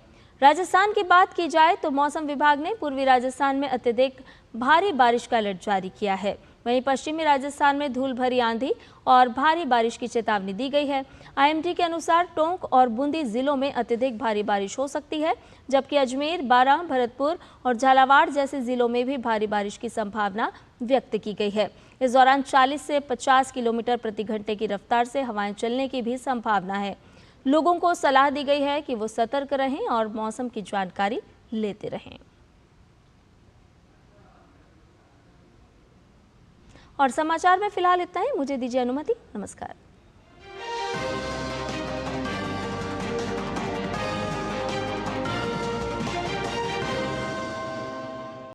राजस्थान की बात की जाए तो मौसम विभाग ने पूर्वी राजस्थान में अत्यधिक भारी बारिश का अलर्ट जारी किया है। वहीं पश्चिमी राजस्थान में धूल भरी आंधी और भारी बारिश की चेतावनी दी गई है। IMD के अनुसार टोंक और बूंदी जिलों में अत्यधिक भारी बारिश हो सकती है, जबकि अजमेर, बारां, भरतपुर और झालावाड़ जैसे जिलों में भी भारी बारिश की संभावना व्यक्त की गई है। इस दौरान 40 से 50 किलोमीटर प्रति घंटे की रफ्तार से हवाएं चलने की भी संभावना है। लोगों को सलाह दी गई है कि वो सतर्क रहें और मौसम की जानकारी लेते रहें। और समाचार में फिलहाल इतना ही। मुझे दीजिए अनुमति। नमस्कार।